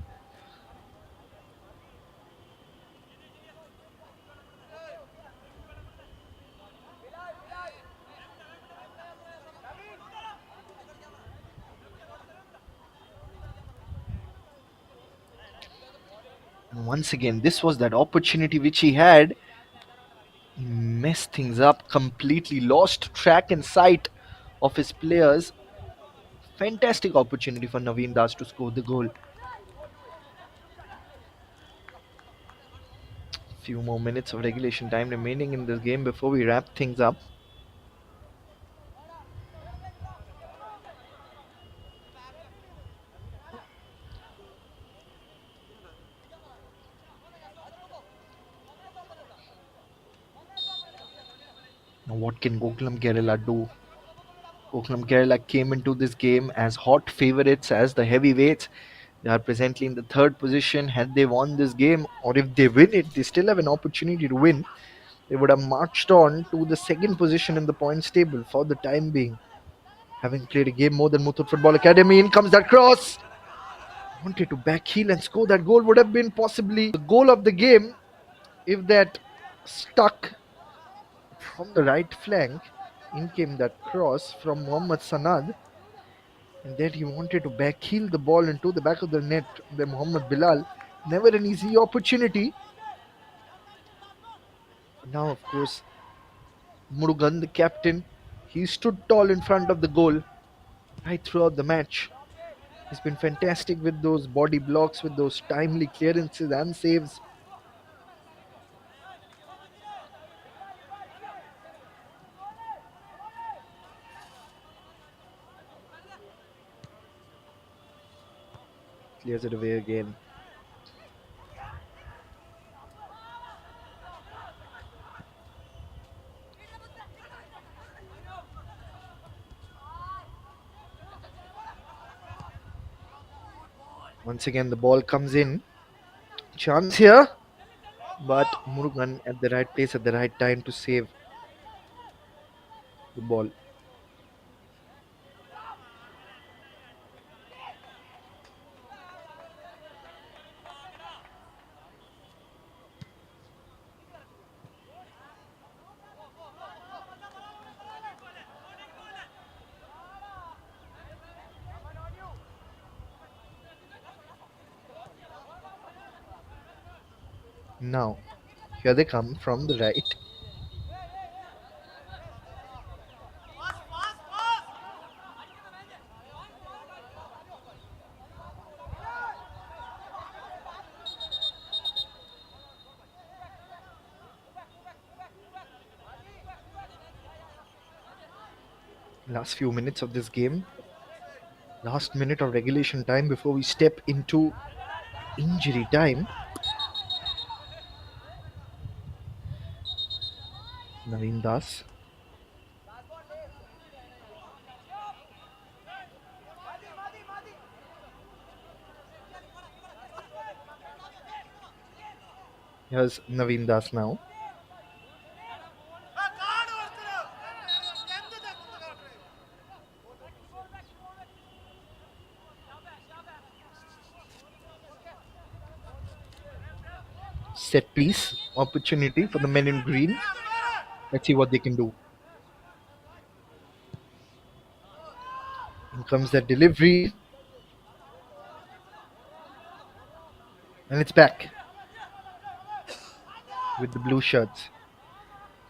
And once again, this was that opportunity which he had. He messed things up completely, lost track and sight of his players. Fantastic opportunity for Naveen Das to score the goal. Few more minutes of regulation time remaining in this game before we wrap things up. Now, what can Gokulam Kerala do? Gokulam Kerala came into this game as hot favourites, as the heavyweights. They are presently in the third position. Had they won this game, or if they win it, they still have an opportunity to win. They would have marched on to the second position in the points table for the time being. Having played a game more than Muthoot Football Academy, in comes that cross. Wanted to backheel and score that goal, would have been possibly the goal of the game if that stuck from the right flank. In came that cross from Mohammad Sanad, and then he wanted to backheel the ball into the back of the net by Mohammad Bilal. Never an easy opportunity. Now, of course, Murugan, the captain, he stood tall in front of the goal right throughout the match. He's been fantastic with those body blocks, with those timely clearances and saves. Clears it away again. Once again, the ball comes in. Chance here, but Murugan at the right place at the right time to save the ball. Now, here they come from the right. Last few minutes of this game, last minute of regulation time before we step into injury time. Naveen Das. Here's Naveen Das now. Set piece opportunity for the men in green. Let's see what they can do. In comes that delivery. And it's back with the blue shirts.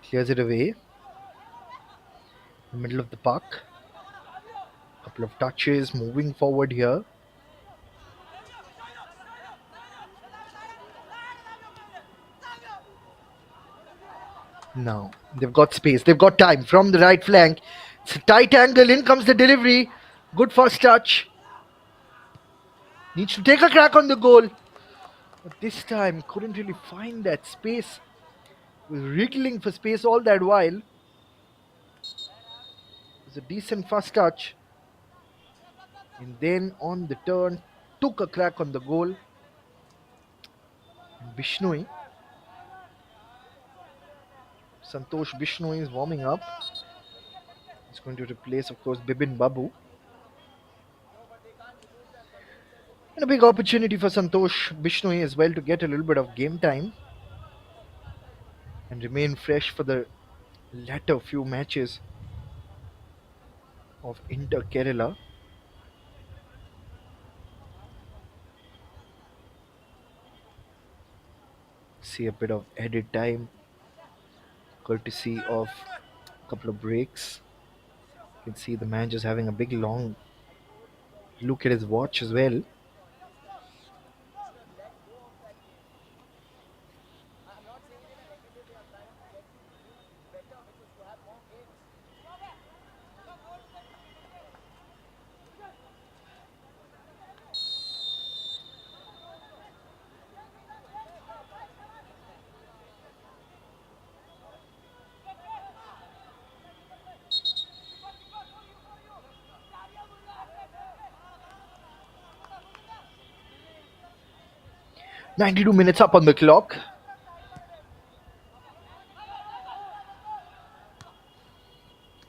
Clears it away. In the middle of the park. Couple of touches moving forward here. Now they've got space. They've got time from the right flank. It's a tight angle. In comes the delivery. Good first touch. Needs to take a crack on the goal. But this time couldn't really find that space. Was wriggling for space all that while. It was a decent first touch. And then on the turn, took a crack on the goal. And Bishnoi. Santosh Bishnoi is warming up. He's going to replace, of course, Bibin Babu. And a big opportunity for Santosh Bishnoi as well to get a little bit of game time and remain fresh for the latter few matches of Inter Kerala. See a bit of added time courtesy of a couple of breaks. You can see the man just having a big long look at his watch as well. "92 minutes up on the clock.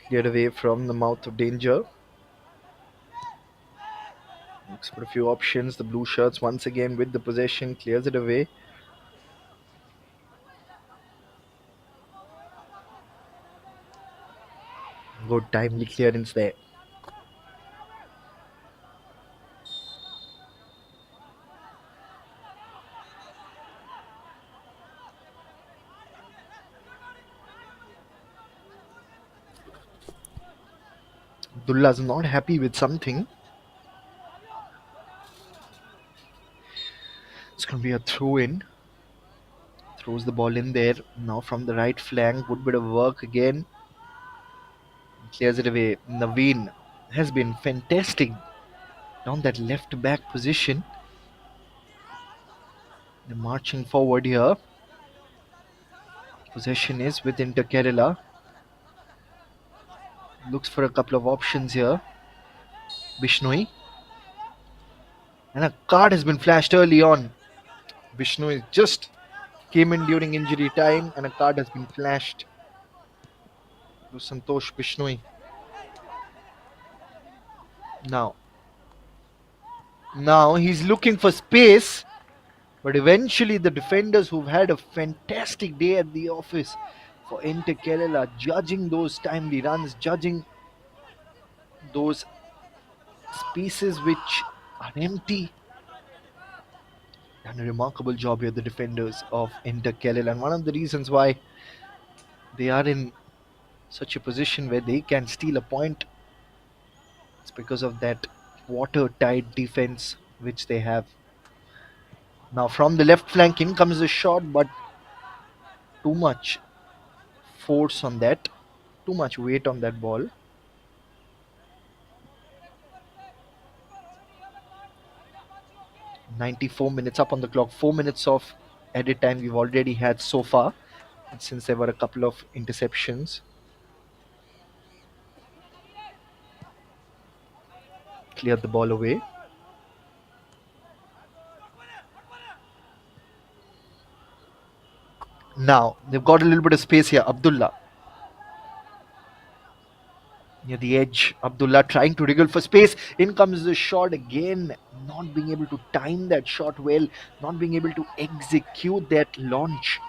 Cleared away from the mouth of danger. Looks for a few options. The blue shirts once again with the possession. Clears it away. Good timely clearance there. Abdullah's not happy with something. It's going to be a throw in. Throws the ball in there. Now from the right flank. Good bit of work again. Clears it away. Naveen has been fantastic down that left back position. They're marching forward here. Possession is with Inter Kerala. Looks for a couple of options here. Bishnoi. And a card has been flashed early on. Bishnoi just came in during injury time and a card has been flashed to Santosh Bishnoi. Now he's looking for space, but eventually the defenders who've had a fantastic day at the office for Inter Kerala, judging those timely runs, judging those spaces which are empty. Done a remarkable job here, the defenders of Inter Kerala, and one of the reasons why they are in such a position where they can steal a point is because of that watertight defense which they have. Now from the left flank in comes the shot, but too much force on that, too much weight on that ball. 94 minutes up on the clock. 4 minutes of added time we've already had so far. And since there were a couple of interceptions, cleared the ball away. Now they've got a little bit of space here. Abdullah near the edge. Abdullah trying to wriggle for space. In comes the shot again. Not being able to time that shot well. Not being able to execute that launch.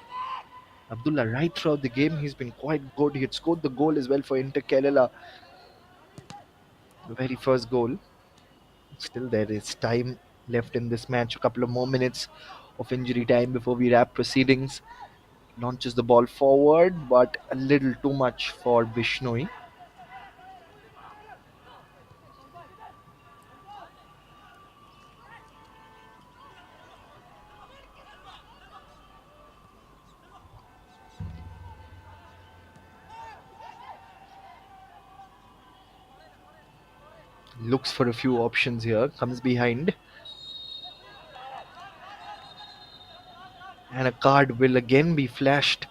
Abdullah, right throughout the game, he's been quite good. He had scored the goal as well for Inter Kerala. The very first goal. Still, there is time left in this match. A couple of more minutes of injury time before we wrap proceedings. Launches the ball forward, but a little too much for Bishnoi. Looks for a few options here. Comes behind. And a card will again be flashed.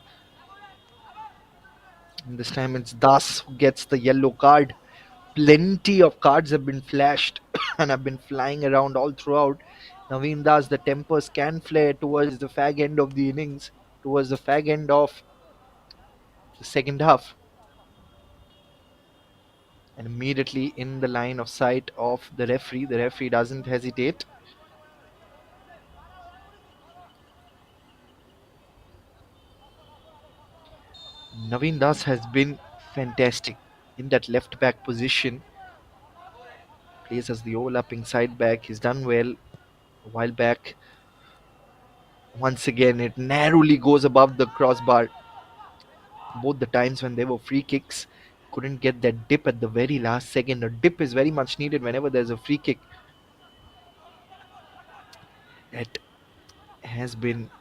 And this time it's Das who gets the yellow card. Plenty of cards have been flashed and have been flying around all throughout. Naveen Das, the tempers can flare towards the fag end of the innings, towards the fag end of the second half. And immediately in the line of sight of the referee doesn't hesitate. Naveen Das has been fantastic in that left back position. Plays as the overlapping side back. He's done well a while back. Once again, it narrowly goes above the crossbar. Both the times when they were free kicks, couldn't get that dip at the very last second. A dip is very much needed whenever there's a free kick. That has been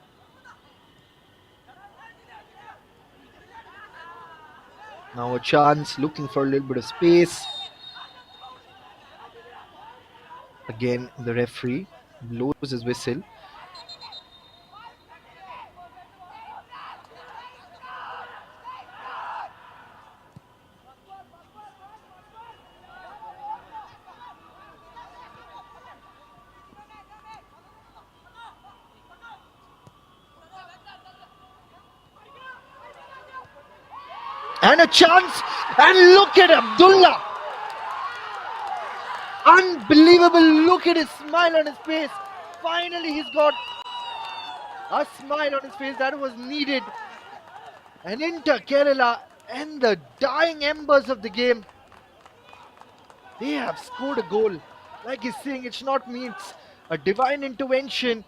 now a chance, looking for a little bit of space. Again, the referee blows his whistle. And a chance, and look at Abdullah. Unbelievable, look at his smile on his face. Finally, he's got a smile on his face that was needed. And Inter Kerala and the dying embers of the game, they have scored a goal. Like he's saying, it's not me, it's a divine intervention.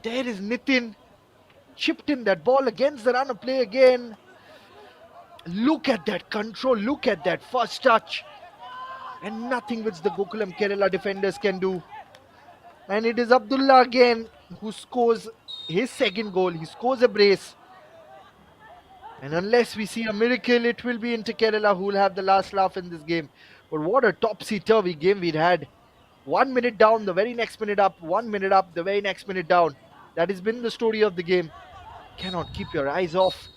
There is Nitin, chipped in that ball against the run of play again. Look at that control, look at that first touch. And nothing which the Gokulam Kerala defenders can do. And it is Abdullah again who scores his second goal. He scores a brace. And unless we see a miracle, it will be Inter Kerala who will have the last laugh in this game. But what a topsy-turvy game we'd had. 1 minute down, the very next minute up. 1 minute up, the very next minute down. That has been the story of the game. Cannot keep your eyes off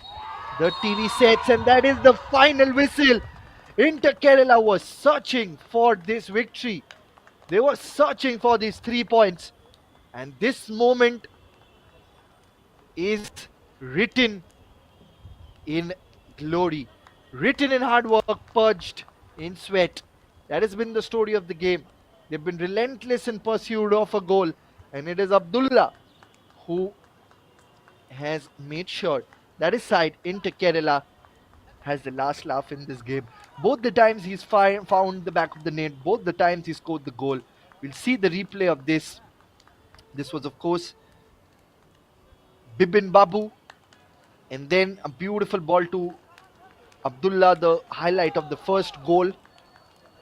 the TV sets, and that is the final whistle. Inter Kerala was searching for this victory. They were searching for these 3 points. And this moment is written in glory, written in hard work, purged in sweat. That has been the story of the game. They've been relentless in pursuit of a goal. And it is Abdullah who has made sure that his side, Inter Kerala, has the last laugh in this game. Both the times he's found the back of the net, both the times he scored the goal. We'll see the replay of this. This was, of course, Bibin Babu. And then a beautiful ball to Abdullah, the highlight of the first goal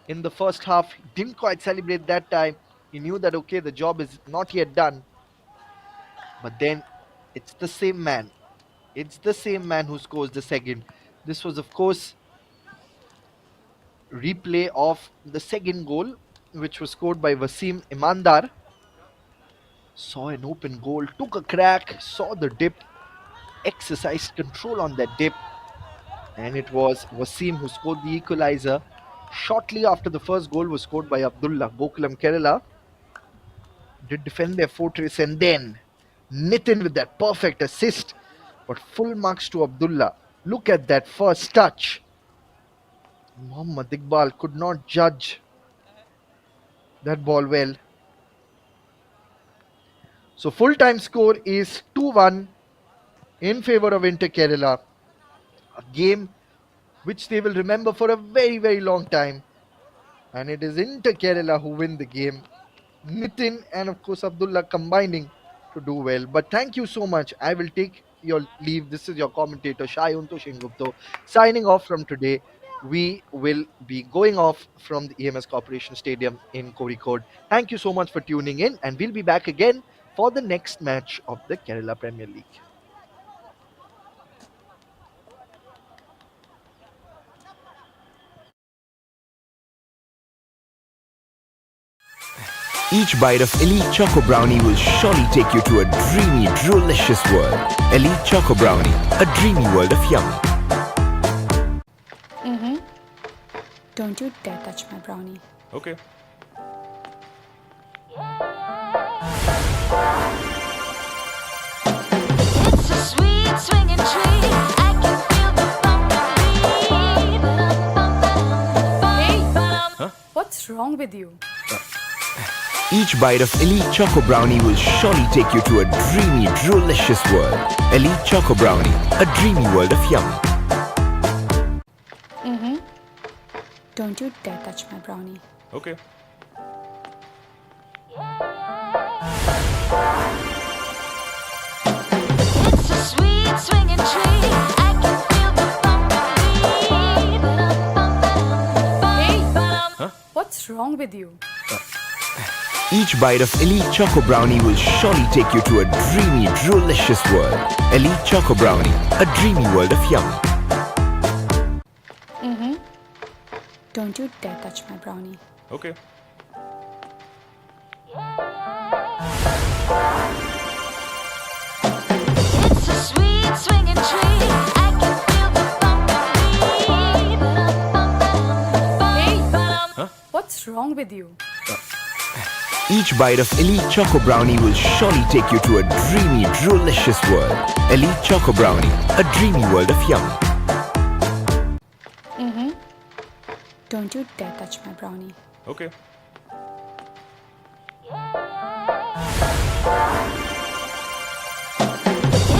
in the first half. He didn't quite celebrate that time. He knew that, okay, the job is not yet done. But then it's the same man. It's the same man who scores the second. This was, of course, replay of the second goal, which was scored by Wasim Imandar. Saw an open goal, took a crack, saw the dip, exercised control on that dip, and it was Wasim who scored the equalizer. Shortly after the first goal was scored by Abdullah, Gokulam Kerala did defend their fortress, and then Nitin with that perfect assist. But full marks to Abdullah. Look at that first touch. Mohammad Iqbal could not judge that ball well. So full time score is 2-1 in favor of Inter Kerala. A game which they will remember for a very, very long time. And it is Inter Kerala who win the game. Nitin and of course Abdullah combining to do well. But thank you so much. I will take your leave. This is your commentator Shayunto Shingupto signing off from today. We will be going off from the EMS Corporation Stadium in Kozhikode. Thank you so much for tuning in, and we'll be back again for the next match of the Kerala Premier League. Each bite of Elite Choco Brownie will surely take you to a dreamy, delicious world. Elite Choco Brownie, a dreamy world of yum. Don't you dare touch my brownie. Okay. It's a sweet swinging tree. I can feel the bump. Hey! What's wrong with you? Each bite of Elite Choco Brownie will surely take you to a dreamy, delicious world. Elite Choco Brownie, a dreamy world of yum. Don't you dare touch my brownie. Okay. It's a sweet swinging tree. I can feel the bump. Hey! What's wrong with you? Each bite of Elite Choco Brownie will surely take you to a dreamy, delicious world. Elite Choco Brownie, a dreamy world of yum. Don't you dare touch my brownie. Okay. It's a sweet swinging tree. I can feel the Hey! What's wrong with you? Each bite of Elite Choco Brownie will surely take you to a dreamy, delicious world. Elite Choco Brownie, a dreamy world of yum. Don't you dare touch my brownie. Okay.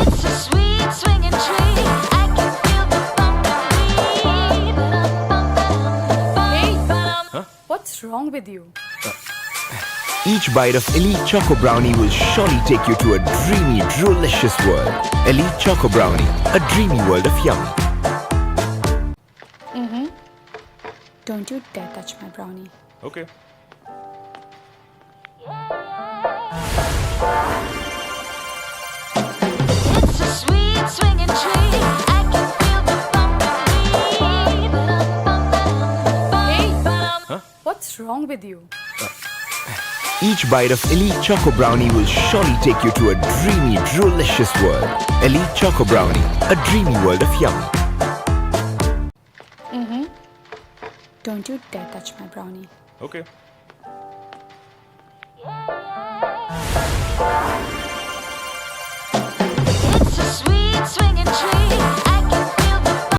It's a sweet swinging tree. I can feel the Hey! What's wrong with you? Each bite of Elite Choco Brownie will surely take you to a dreamy, delicious world. Elite Choco Brownie, a dreamy world of yum. Don't you dare touch my brownie. Okay. It's a sweet swinging tree. I can feel the Hey! What's wrong with you? Each bite of Elite Choco Brownie will surely take you to a dreamy, delicious world. Elite Choco Brownie, a dreamy world of yum. Don't you dare touch my brownie. Okay.